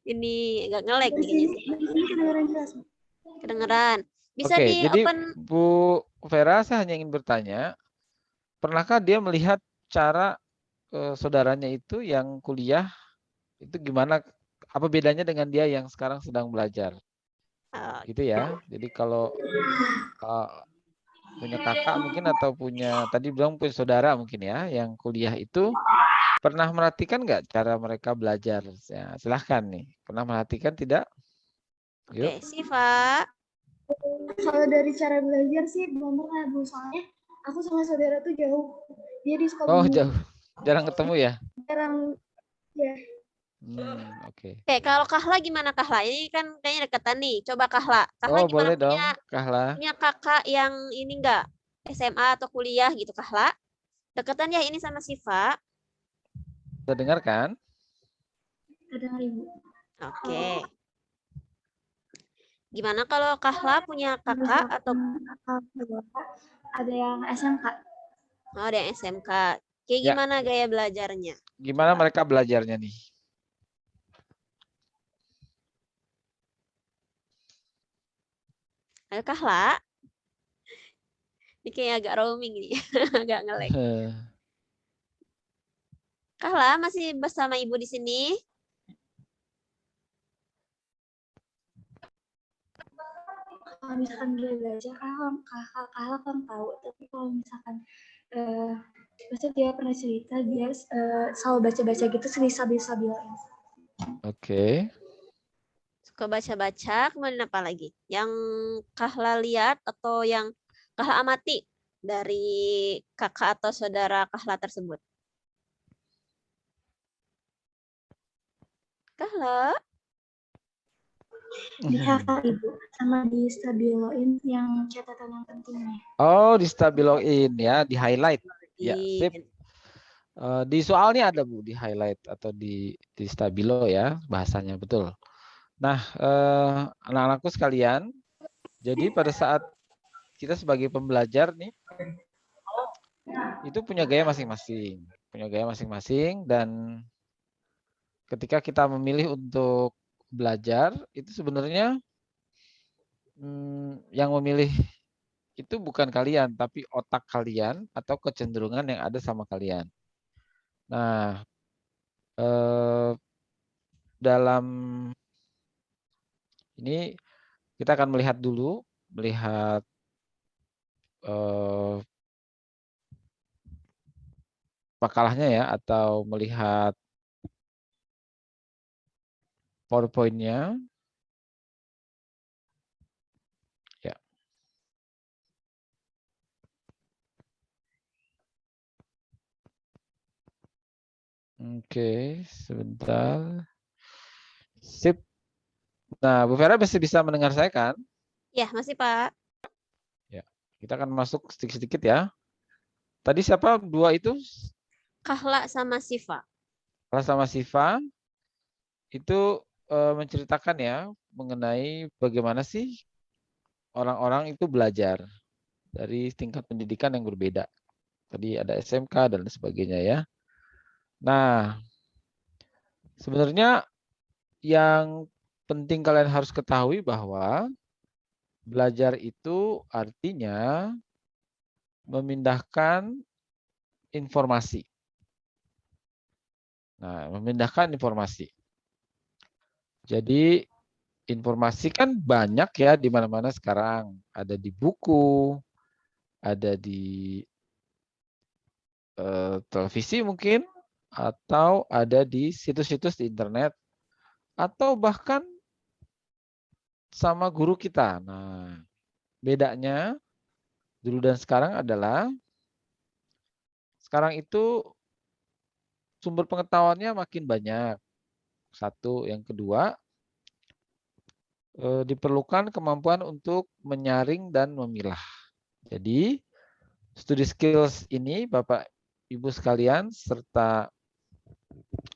Ini nggak nge-lag nih. kedengaran jelas. Kedengaran. Bisa Oke, di jadi open. Bu Vera, saya hanya ingin bertanya, pernahkah dia melihat cara saudaranya itu yang kuliah itu gimana? Apa bedanya dengan dia yang sekarang sedang belajar? Gitu ya. Jadi kalau punya kakak mungkin atau tadi bilang punya saudara mungkin ya yang kuliah itu pernah merhatikan nggak cara mereka belajar? Ya, silahkan nih. Pernah merhatikan tidak? Oke, Siva. Kalau dari cara belajar sih belum pernah, Bu. Soalnya aku sama saudara tuh jauh. Dia di sekolah. Oh, jauh. Jarang ketemu ya? Jarang. Ya. Oke. Oke, kalau Kahla gimana Kahla? Ini kan kayaknya deketan nih. Coba Kahla. Kahla gimana Boleh dong, Kahla. punya kakak yang ini enggak SMA atau kuliah gitu Kahla? Deketan ya ini sama Siva. Sudah dengar kan? Kedengar Ibu. Oke. Gimana kalau Kahla punya kakak atau Ada yang SMK. ada yang SMK? Kayak Ya. gimana gaya belajarnya? Gimana Coba. mereka belajarnya nih? Ayo Kahla. Ini kayak agak roaming nih, agak nge-lag. Kahla masih bersama Ibu di sini? Kalau misalkan dia belajar, kakak kan tahu. Tapi kalau misalkan maksudnya dia pernah cerita dia selalu baca-baca gitu stabil-stabiloin. Oke. Suka baca-baca, kemudian apa lagi? Yang Kahla lihat atau yang Kahla amati dari kakak atau saudara Kahla tersebut? Kahla? Di hafal Ibu, sama di stabiloin yang catatan yang pentingnya. Oh, di stabiloin ya, di highlight. Ya, sip. Di soalnya ada Bu, di highlight atau di stabilo ya bahasanya, betul. Nah, anak-anakku sekalian, jadi pada saat kita sebagai pembelajar nih, itu punya gaya masing-masing, dan ketika kita memilih untuk belajar, itu sebenarnya yang memilih itu bukan kalian, tapi otak kalian atau kecenderungan yang ada sama kalian. Nah, dalam ini kita akan melihat makalahnya ya, atau melihat PowerPoint-nya. Ya. Oke, sebentar. Sip. Nah, Bu Vera masih bisa mendengar saya kan? Ya, masih Pak. Ya, kita akan masuk sedikit-sedikit ya. Tadi siapa dua itu? Kahla sama Siva. Kahla sama Siva itu menceritakan ya mengenai bagaimana sih orang-orang itu belajar dari tingkat pendidikan yang berbeda. Tadi ada SMK dan sebagainya ya. Nah, sebenarnya yang penting kalian harus ketahui bahwa belajar itu artinya memindahkan informasi. Nah, memindahkan informasi. Jadi informasi kan banyak ya di mana-mana sekarang. Ada di buku, ada di televisi mungkin, atau ada di situs-situs di internet, atau bahkan sama guru kita. Nah, bedanya dulu dan sekarang adalah sekarang itu sumber pengetahuannya makin banyak. Satu, yang kedua, diperlukan kemampuan untuk menyaring dan memilah. Jadi, studi skills ini Bapak Ibu sekalian serta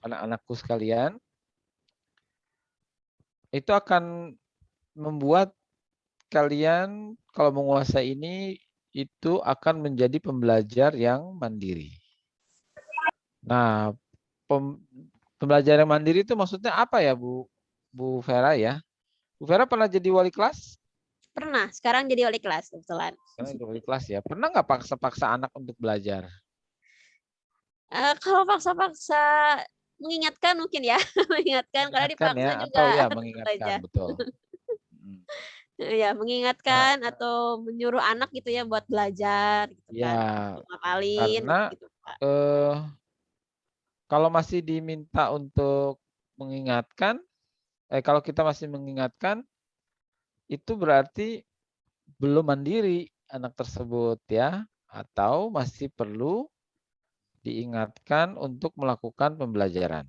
anak-anakku sekalian itu akan membuat kalian kalau menguasai ini itu akan menjadi pembelajar yang mandiri. Nah, pembelajar yang mandiri itu maksudnya apa ya Bu Vera ya? Bu Vera pernah jadi wali kelas? Pernah, sekarang jadi wali kelas kebetulan. Sekarang jadi wali kelas ya. Pernah nggak paksa-paksa anak untuk belajar? Kalau paksa-paksa mengingatkan mungkin ya, mengingatkan karena Mengingatkan dipaksa ya, juga atau ya tetap mengingatkan, aja. betul. Ya, mengingatkan atau menyuruh anak gitu ya buat belajar gitu kan. Ya, Ngapalin karena gitu, Pak. kalau masih diminta untuk mengingatkan, kalau kita masih mengingatkan, itu berarti belum mandiri anak tersebut ya, atau masih perlu diingatkan untuk melakukan pembelajaran.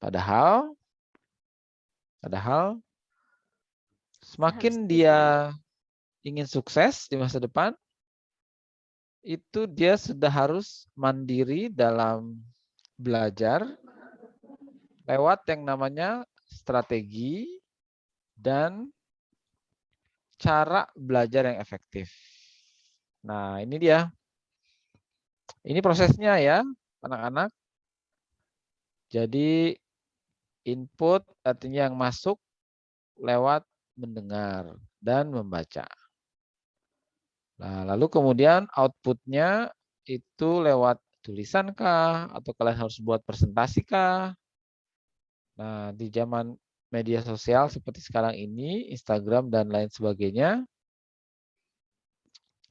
Padahal semakin dia ingin sukses di masa depan, itu dia sudah harus mandiri dalam belajar lewat yang namanya strategi dan cara belajar yang efektif. Nah, ini dia. Ini prosesnya ya, anak-anak. Jadi input artinya yang masuk lewat mendengar dan membaca. Nah, lalu kemudian outputnya itu lewat tulisan kah? Atau kalian harus buat presentasi kah? Nah, di zaman media sosial seperti sekarang ini, Instagram dan lain sebagainya,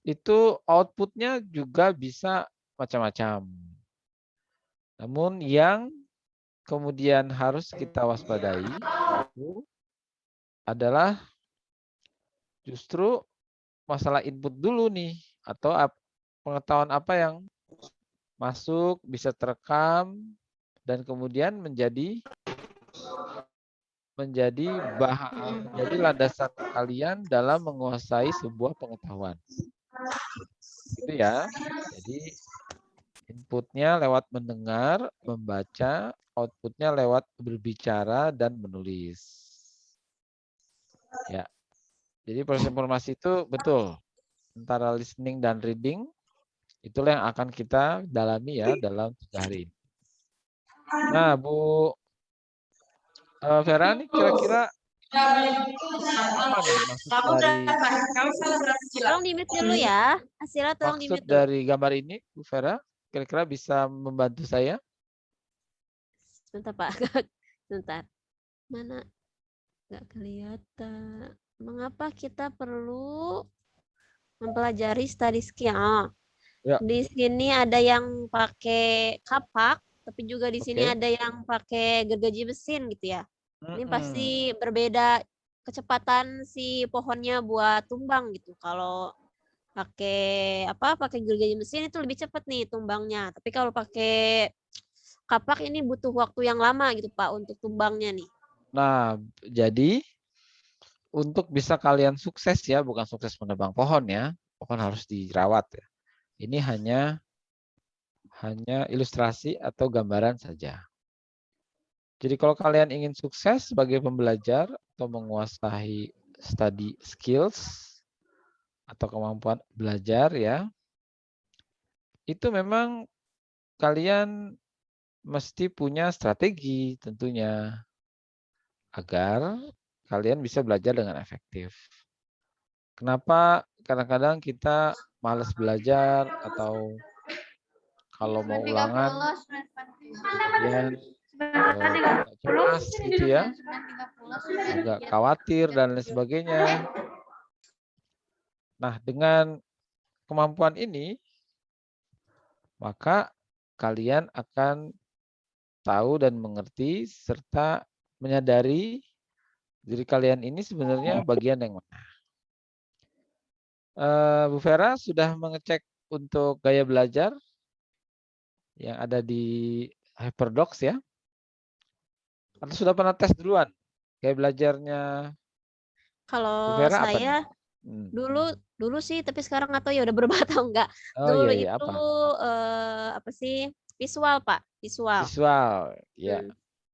itu outputnya juga bisa macam-macam. Namun yang kemudian harus kita waspadai itu adalah justru masalah input dulu nih, atau pengetahuan apa yang masuk, bisa terekam, dan kemudian menjadi landasan kalian dalam menguasai sebuah pengetahuan. Gitu ya. Jadi inputnya lewat mendengar, membaca, outputnya lewat berbicara dan menulis. Ya. Jadi proses informasi itu betul antara listening dan reading, itulah yang akan kita dalami ya dalam 3 hari ini. Nah, Bu Vera nih kira-kira apa nih maksud dari Tolong di-mute dulu ya. Asila tolong maksud di-mute dulu. dari gambar ini, Bu Vera? Kira-kira bisa membantu saya? Sebentar Pak. Sebentar. Mana? Nggak kelihatan. Mengapa kita perlu mempelajari study skill? Ya. Di sini ada yang pakai kapak, tapi juga di sini Oke. ada yang pakai gergaji mesin gitu ya. Ini pasti berbeda kecepatan si pohonnya buat tumbang gitu. Kalau pakai gergaji mesin itu lebih cepat nih tumbangnya. Tapi kalau pakai kapak ini butuh waktu yang lama gitu Pak untuk tumbangnya nih. Nah, jadi untuk bisa kalian sukses ya, bukan sukses menebang pohon ya. Pohon harus dirawat ya. Ini hanya ilustrasi atau gambaran saja. Jadi kalau kalian ingin sukses sebagai pembelajar atau menguasai study skills atau kemampuan belajar ya, itu memang kalian mesti punya strategi tentunya agar kalian bisa belajar dengan efektif. Kenapa kadang-kadang kita malas belajar atau kalau mau ulangan kemudian cemas gitu ya, agak khawatir dan lain sebagainya. Nah, dengan kemampuan ini, maka kalian akan tahu dan mengerti serta menyadari diri kalian ini sebenarnya bagian yang mana. Bu Vera sudah mengecek untuk gaya belajar yang ada di Hyperdocs ya? Atau sudah pernah tes duluan gaya belajarnya Bu Kalau Vera apa nih? saya dulu sih, tapi sekarang nggak tahu ya udah berubah atau enggak. Oh Dulu iya, itu apa? visual Pak, visual. Visual, ya.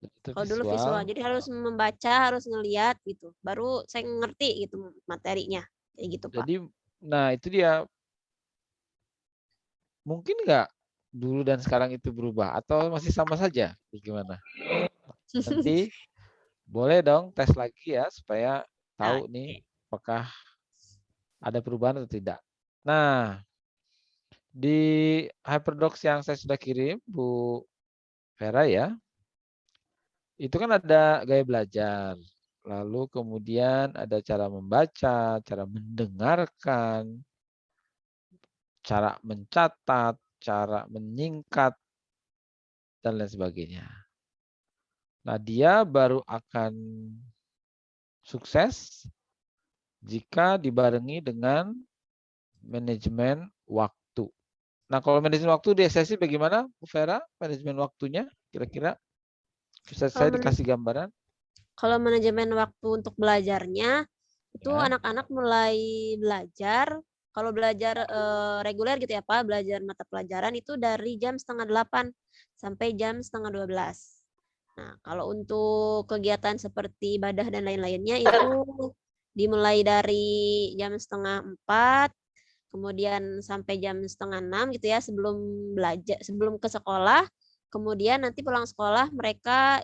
Itu Kalau dulu visual, jadi harus membaca, harus ngelihat gitu. Baru saya ngerti gitu materinya, kayak gitu Pak. Jadi, nah itu dia. Mungkin nggak dulu dan sekarang itu berubah atau masih sama saja? Gimana? Nanti boleh dong tes lagi ya supaya tahu nih apakah ada perubahan atau tidak. Nah, di Hyperdocs yang saya sudah kirim, Bu Vera ya, itu kan ada gaya belajar. Lalu kemudian ada cara membaca, cara mendengarkan, cara mencatat, cara menyingkat, dan lain sebagainya. Nah, dia baru akan sukses jika dibarengi dengan manajemen waktu. Nah, kalau manajemen waktu di sesi bagaimana, Bu Vera? Manajemen waktunya kira-kira bisa saya dikasih gambaran? Kalau manajemen waktu untuk belajarnya, itu anak-anak mulai belajar, kalau belajar reguler gitu ya Pak, belajar mata pelajaran itu dari jam 7:30 sampai jam 11:30. Nah, kalau untuk kegiatan seperti ibadah dan lain-lainnya itu dimulai dari jam 3:30, kemudian sampai jam 5:30 gitu ya sebelum belajar, sebelum ke sekolah. Kemudian nanti pulang sekolah mereka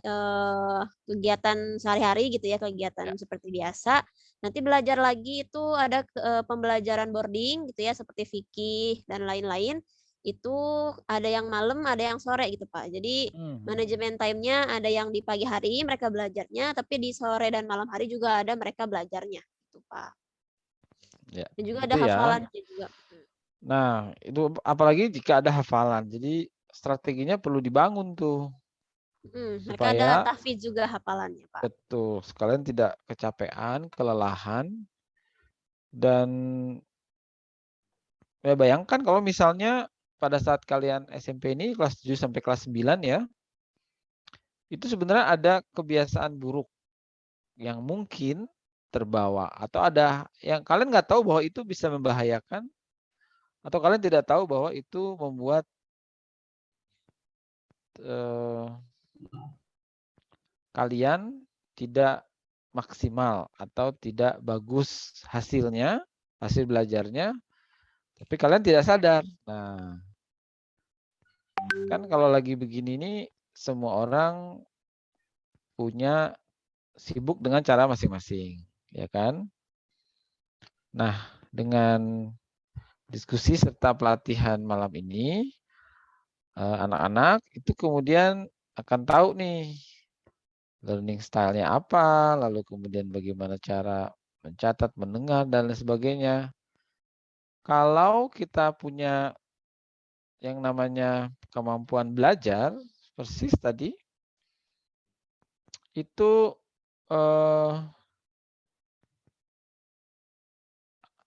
kegiatan sehari-hari gitu ya, kegiatan seperti biasa. Nanti belajar lagi itu ada pembelajaran boarding gitu ya seperti fikih dan lain-lain. Itu ada yang malam, ada yang sore gitu, Pak. Jadi manajemen time-nya ada yang di pagi hari mereka belajarnya, tapi di sore dan malam hari juga ada mereka belajarnya gitu, Pak. Ya, Dan juga ada gitu ya. hafalannya juga. Nah, itu apalagi jika ada hafalan. Jadi strateginya perlu dibangun tuh Mereka ada supaya tahfidz juga hafalannya, Pak. betul sekalian tidak kecapean, kelelahan, dan ya bayangkan kalau misalnya pada saat kalian SMP ini kelas 7 sampai kelas 9 ya, itu sebenarnya ada kebiasaan buruk yang mungkin terbawa atau ada yang kalian nggak tahu bahwa itu bisa membahayakan atau kalian tidak tahu bahwa itu membuat kalian tidak maksimal atau tidak bagus hasilnya, hasil belajarnya, tapi kalian tidak sadar. Nah, kan kalau lagi begini nih, semua orang punya sibuk dengan cara masing-masing, ya kan? Nah, dengan diskusi serta pelatihan malam ini, anak-anak itu kemudian akan tahu nih learning style-nya apa, lalu kemudian bagaimana cara mencatat, mendengar, dan lain sebagainya. Kalau kita punya yang namanya kemampuan belajar, persis tadi, itu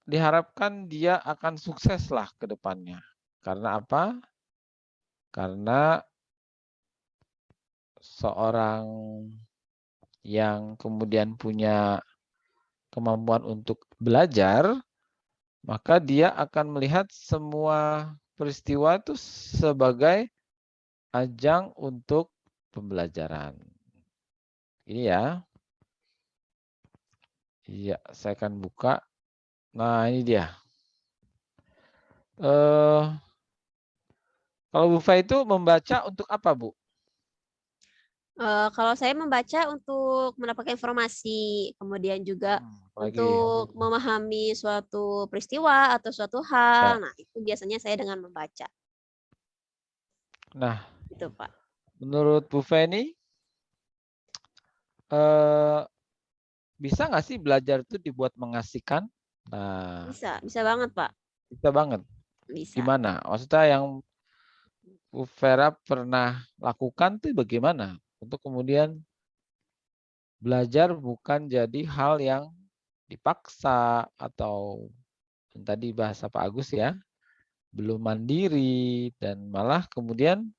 diharapkan dia akan sukses lah ke depannya. Karena apa? Karena seorang yang kemudian punya kemampuan untuk belajar, maka dia akan melihat semua peristiwa itu sebagai ajang untuk pembelajaran. Ini ya. Iya, saya akan buka. Nah, ini dia. Kalau Bu Fa itu membaca untuk apa, Bu? Kalau saya membaca untuk mendapatkan informasi, kemudian juga Apalagi untuk memahami suatu peristiwa atau suatu hal. Nah, itu biasanya saya dengan membaca. Nah, Gitu, Pak. menurut Bu Fa ini bisa nggak sih belajar itu dibuat mengasihkan? Nah, Bisa banget, Pak. bisa banget. Bisa. Gimana? Maksudnya yang Bu Vera pernah lakukan tuh bagaimana? Untuk kemudian belajar bukan jadi hal yang dipaksa atau yang tadi bahasa Pak Agus ya, belum mandiri dan malah kemudian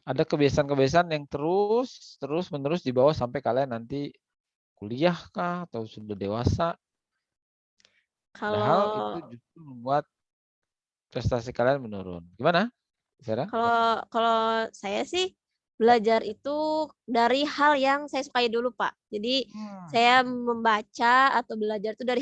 ada kebiasaan-kebiasaan yang terus menerus dibawa sampai kalian nanti kuliah kah atau sudah dewasa. Padahal itu Kalau justru membuat prestasi kalian menurun. Gimana, Vera? kalau saya sih belajar itu dari hal yang saya sukai dulu, Pak. Jadi saya membaca atau belajar itu dari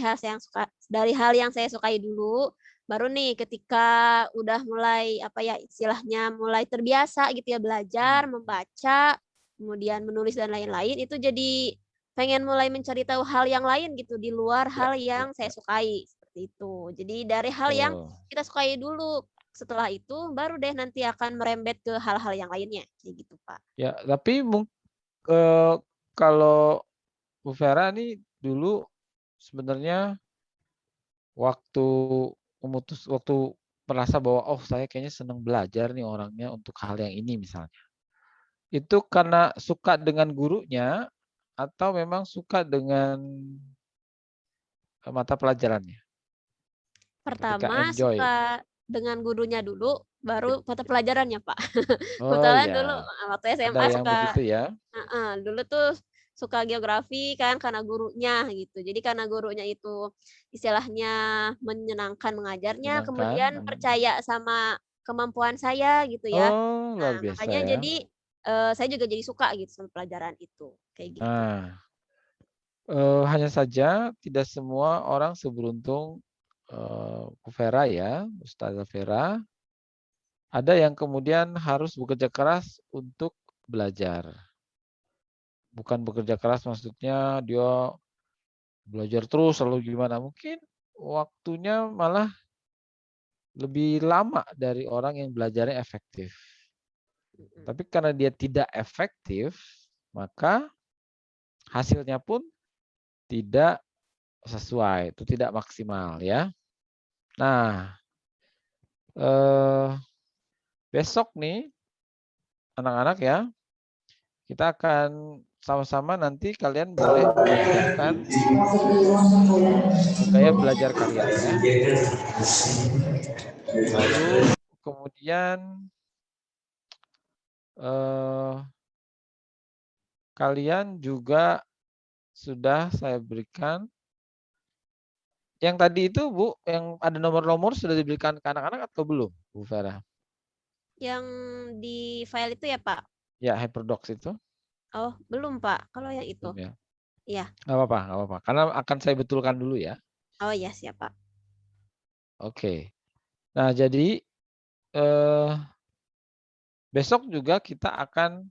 hal yang saya sukai dulu. Baru nih ketika udah mulai apa ya istilahnya mulai terbiasa gitu ya belajar, membaca, kemudian menulis dan lain-lain itu jadi pengen mulai mencari tahu hal yang lain gitu di luar hal yang saya sukai seperti itu. Jadi dari hal yang kita sukai dulu. Setelah itu baru deh nanti akan merembet ke hal-hal yang lainnya kayak gitu, Pak. Ya, tapi kalau Bu Vera nih dulu sebenarnya waktu merasa bahwa oh saya kayaknya senang belajar nih orangnya untuk hal yang ini misalnya. Itu karena suka dengan gurunya atau memang suka dengan mata pelajarannya? Ketika Pertama enjoy. suka dengan gurunya dulu, baru mata pelajarannya, Pak. Oh Kebetulan dulu ya, waktu ada SMA yang suka begitu ya. dulu tuh suka geografi kan karena gurunya gitu. Jadi karena gurunya itu istilahnya menyenangkan mengajarnya, Menyenangkan. kemudian percaya sama kemampuan saya gitu ya. Oh, luar Nah, biasa makanya ya. jadi saya juga jadi suka gitu sama pelajaran itu, kayak gitu. Nah, hanya saja tidak semua orang seberuntung Bu Vera ya, Ustazah Vera. Ada yang kemudian harus bekerja keras untuk belajar. Bukan bekerja keras maksudnya dia belajar terus lalu gimana. Mungkin waktunya malah lebih lama dari orang yang belajarnya efektif. Tapi karena dia tidak efektif, maka hasilnya pun tidak sesuai, itu tidak maksimal ya. Nah, besok nih anak-anak ya, kita akan sama-sama nanti kalian boleh mengerjakan gaya belajar kalian ya. Lalu kemudian kalian juga sudah saya berikan yang tadi itu Bu, yang ada nomor-nomor sudah diberikan ke anak-anak atau belum Bu Vera? Yang di file itu ya Pak? Ya, HyperDocs itu. Oh, belum Pak. Kalau yang itu. Belum ya? Iya. Nggak apa-apa, nggak apa-apa. Karena akan saya betulkan dulu ya. Oh iya siap Pak. Oke. Nah, jadi besok juga kita akan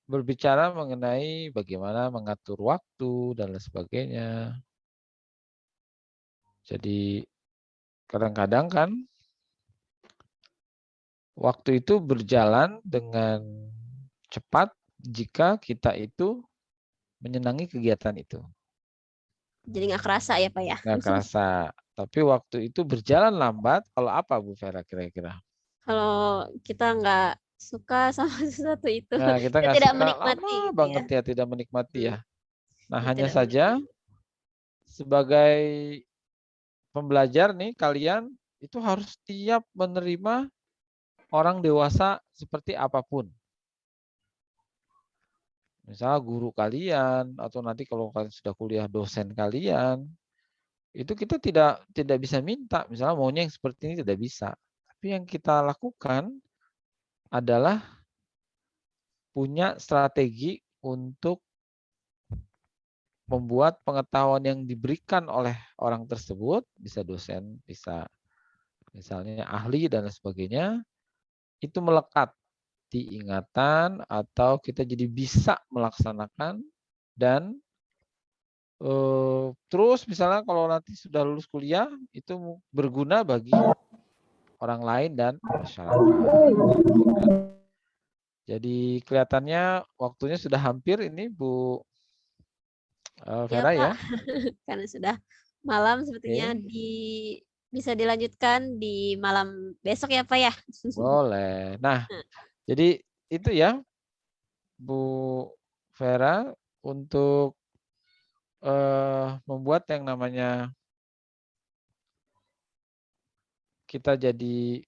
berbicara mengenai bagaimana mengatur waktu dan lain sebagainya. Jadi kadang-kadang kan waktu itu berjalan dengan cepat jika kita itu menyenangi kegiatan itu. Jadi nggak kerasa ya Pak ya? Nggak kerasa. Tapi waktu itu berjalan lambat. Kalau apa Bu Vera kira-kira? Kalau kita nggak suka sama sesuatu itu, Nah, kita kita nggak tidak suka menikmati lama gitu banget ya. ya, tidak menikmati ya. Nah, Kita hanya tidak saja menikmati. sebagai pembelajar nih, kalian itu harus siap menerima orang dewasa seperti apapun. Misalnya guru kalian, atau nanti kalau kalian sudah kuliah dosen kalian, itu kita tidak bisa minta. Misalnya maunya yang seperti ini tidak bisa. Tapi yang kita lakukan adalah punya strategi untuk membuat pengetahuan yang diberikan oleh orang tersebut, bisa dosen, bisa misalnya ahli dan sebagainya, itu melekat di ingatan atau kita jadi bisa melaksanakan dan terus misalnya kalau nanti sudah lulus kuliah itu berguna bagi orang lain dan masyarakat. Jadi kelihatannya waktunya sudah hampir ini Bu Vera Pak. ya. Karena sudah malam sepertinya bisa dilanjutkan di malam besok ya Pak ya. Boleh. Nah, jadi itu ya Bu Vera untuk membuat yang namanya kita jadi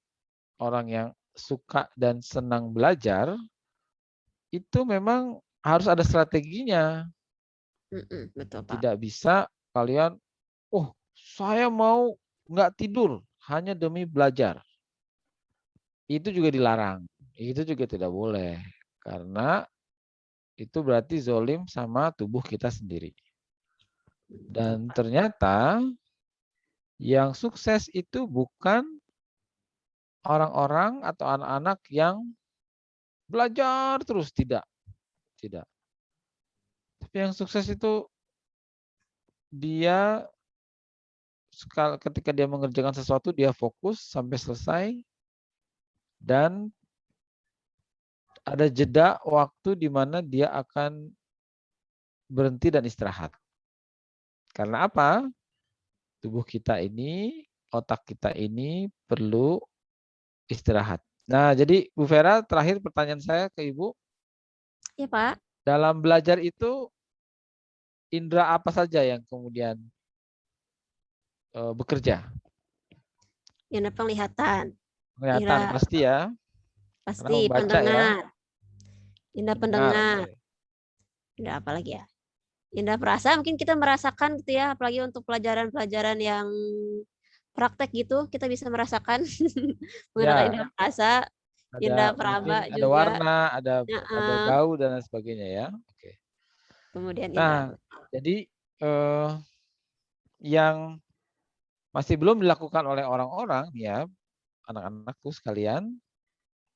orang yang suka dan senang belajar, itu memang harus ada strateginya. Betul Pak. Tidak bisa kalian, oh saya mau nggak tidur hanya demi belajar. Itu juga dilarang. Itu juga tidak boleh. Karena itu berarti zolim sama tubuh kita sendiri. Dan ternyata yang sukses itu bukan orang-orang atau anak-anak yang belajar terus, tidak. Tapi yang sukses itu dia ketika dia mengerjakan sesuatu dia fokus sampai selesai dan ada jeda waktu di mana dia akan berhenti dan istirahat. Karena apa? Tubuh kita ini, otak kita ini perlu istirahat. Nah, jadi Bu Vera, terakhir pertanyaan saya ke Ibu. Iya, Pak. Dalam belajar itu, indera apa saja yang kemudian bekerja? Indera penglihatan. Penglihatan pasti ya. Pasti, pendengar. Ya. Indera pendengar. Indera apa lagi ya? Indera perasa, mungkin kita merasakan gitu ya, apalagi untuk pelajaran-pelajaran yang praktek gitu, kita bisa merasakan menggunakan indera perasa. Indra Ada Praba mungkin ada juga. warna, ada Heeh. bau dan lain sebagainya ya. Oke. Kemudian Indra. Nah, jadi yang masih belum dilakukan oleh orang-orang ya, anak-anakku sekalian,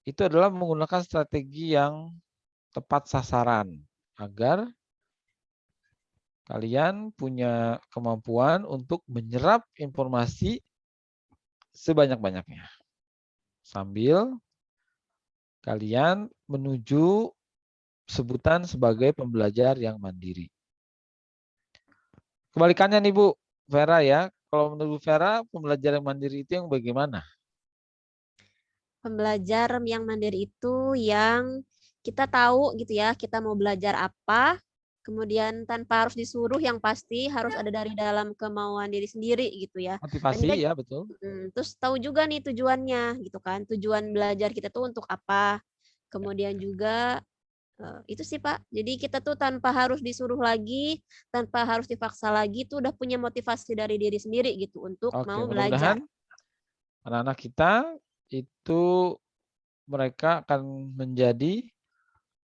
itu adalah menggunakan strategi yang tepat sasaran agar kalian punya kemampuan untuk menyerap informasi sebanyak-banyaknya. Sambil kalian menuju sebutan sebagai pembelajar yang mandiri. Kebalikannya nih Bu Vera ya, kalau menurut Bu Vera pembelajar yang mandiri itu yang bagaimana? Pembelajar yang mandiri itu yang kita tahu gitu ya, kita mau belajar apa, kemudian tanpa harus disuruh, yang pasti harus ada dari dalam kemauan diri sendiri gitu ya. Dan kita Motivasi ya betul. terus tahu juga nih tujuannya gitu kan, tujuan belajar kita tuh untuk apa. Kemudian juga itu sih Pak. Jadi kita tuh tanpa harus disuruh lagi, tanpa harus dipaksa lagi, tuh udah punya motivasi dari diri sendiri gitu untuk Oke, mau mudah-mudahan belajar. anak-anak kita itu mereka akan menjadi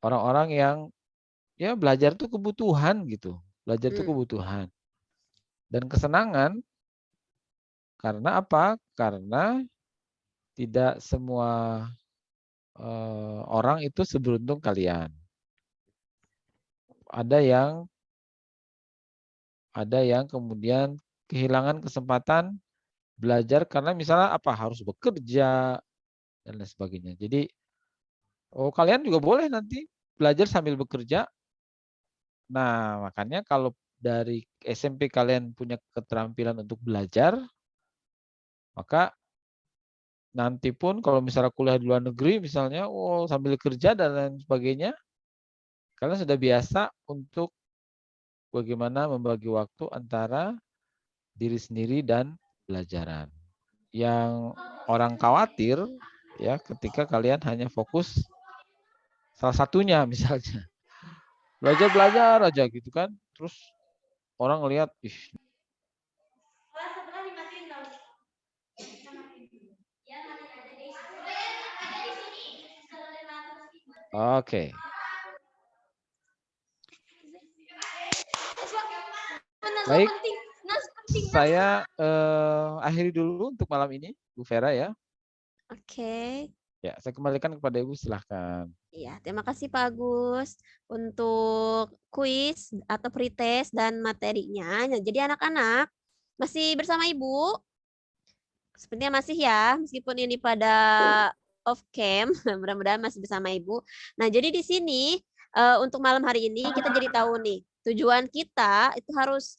orang-orang yang ya belajar itu kebutuhan gitu. Belajar itu kebutuhan. Dan kesenangan karena apa? Karena tidak semua orang itu seberuntung kalian. Ada yang kemudian kehilangan kesempatan belajar karena misalnya apa? Harus bekerja dan lain sebagainya. Jadi kalian juga boleh nanti belajar sambil bekerja. Nah, makanya kalau dari SMP kalian punya keterampilan untuk belajar, maka nanti pun kalau misalnya kuliah di luar negeri misalnya, sambil kerja dan lain sebagainya, kalian sudah biasa untuk bagaimana membagi waktu antara diri sendiri dan pelajaran. Yang orang khawatir ya ketika kalian hanya fokus salah satunya misalnya. Belajar aja gitu kan. Terus orang ngelihat, ih. Oke. Baik. Saya akhiri dulu untuk malam ini, Bu Vera ya. Oke. Ya, saya kembalikan kepada Ibu, silahkan. Iya, terima kasih Pak Agus untuk kuis atau pretest dan materinya. Nah, jadi anak-anak masih bersama Ibu? Sepertinya masih ya, meskipun ini pada off cam, mudah-mudahan masih bersama Ibu. Nah, jadi di sini untuk malam hari ini kita jadi tahu nih, tujuan kita itu harus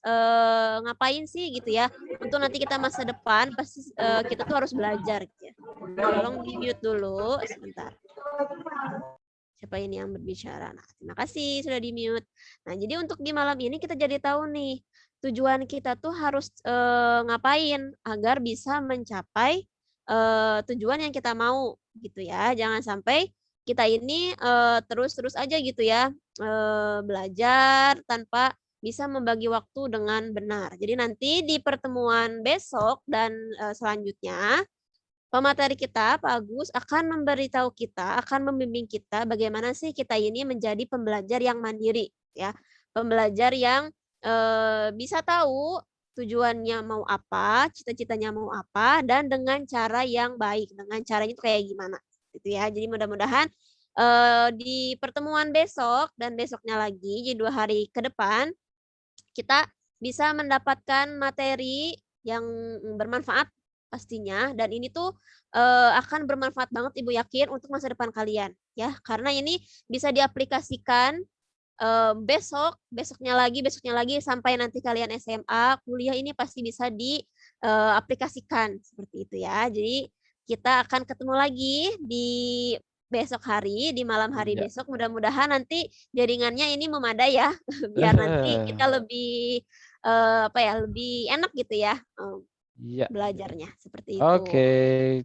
ngapain sih gitu ya. Untuk nanti kita masa depan pasti kita tuh harus belajar gitu ya. Tolong di-mute dulu sebentar. Siapa ini yang berbicara? Nah, terima kasih sudah di-mute. Nah, jadi untuk di malam ini kita jadi tahu nih, tujuan kita tuh harus ngapain agar bisa mencapai tujuan yang kita mau gitu ya. Jangan sampai kita ini terus-terus aja gitu ya belajar tanpa bisa membagi waktu dengan benar. Jadi nanti di pertemuan besok dan selanjutnya pemateri kita, Pak Agus, akan memberitahu kita, akan membimbing kita bagaimana sih kita ini menjadi pembelajar yang mandiri, ya. Pembelajar yang bisa tahu tujuannya mau apa, cita-citanya mau apa, dan dengan cara yang baik. Dengan caranya itu kayak gimana, gitu ya. Jadi mudah-mudahan di pertemuan besok dan besoknya lagi, jadi 2 hari ke depan, kita bisa mendapatkan materi yang bermanfaat pastinya, dan ini tuh akan bermanfaat banget Ibu yakin untuk masa depan kalian ya, karena ini bisa diaplikasikan besoknya lagi sampai nanti kalian SMA, kuliah, ini pasti bisa diaplikasikan seperti itu ya. Jadi kita akan ketemu lagi di besok hari, di malam hari besok. Mudah-mudahan nanti jaringannya ini memadai ya, biar nanti kita lebih lebih enak gitu ya. Belajarnya seperti itu. Oke,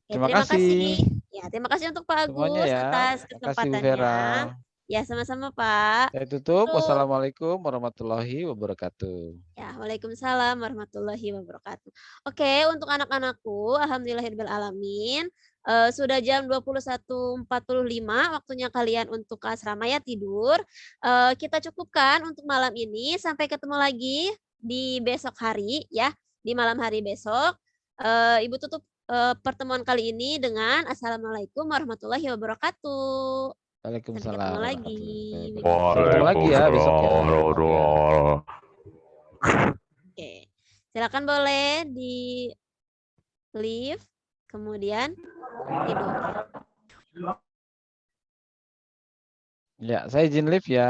terima kasih. Ya, terima kasih untuk Pak semuanya Agus ya. atas Terima kasih Bu Vera. kesempatannya. Ya, sama-sama Pak. Saya tutup. Wassalamualaikum warahmatullahi wabarakatuh. Ya, waalaikumsalam warahmatullahi wabarakatuh. Oke, untuk anak-anakku, alhamdulillahirabbil alamin. Sudah jam 21.45, waktunya kalian untuk ke asrama ya tidur. Kita cukupkan untuk malam ini. Sampai ketemu lagi di besok hari ya, di malam hari besok. Ibu tutup pertemuan kali ini dengan Assalamualaikum warahmatullahi wabarakatuh. Sampai Waalaikumsalam ketemu lagi. Sampai ketemu lagi ya besok ya. Oke, silakan boleh di leave, kemudian tidur. Ya, saya izin live ya.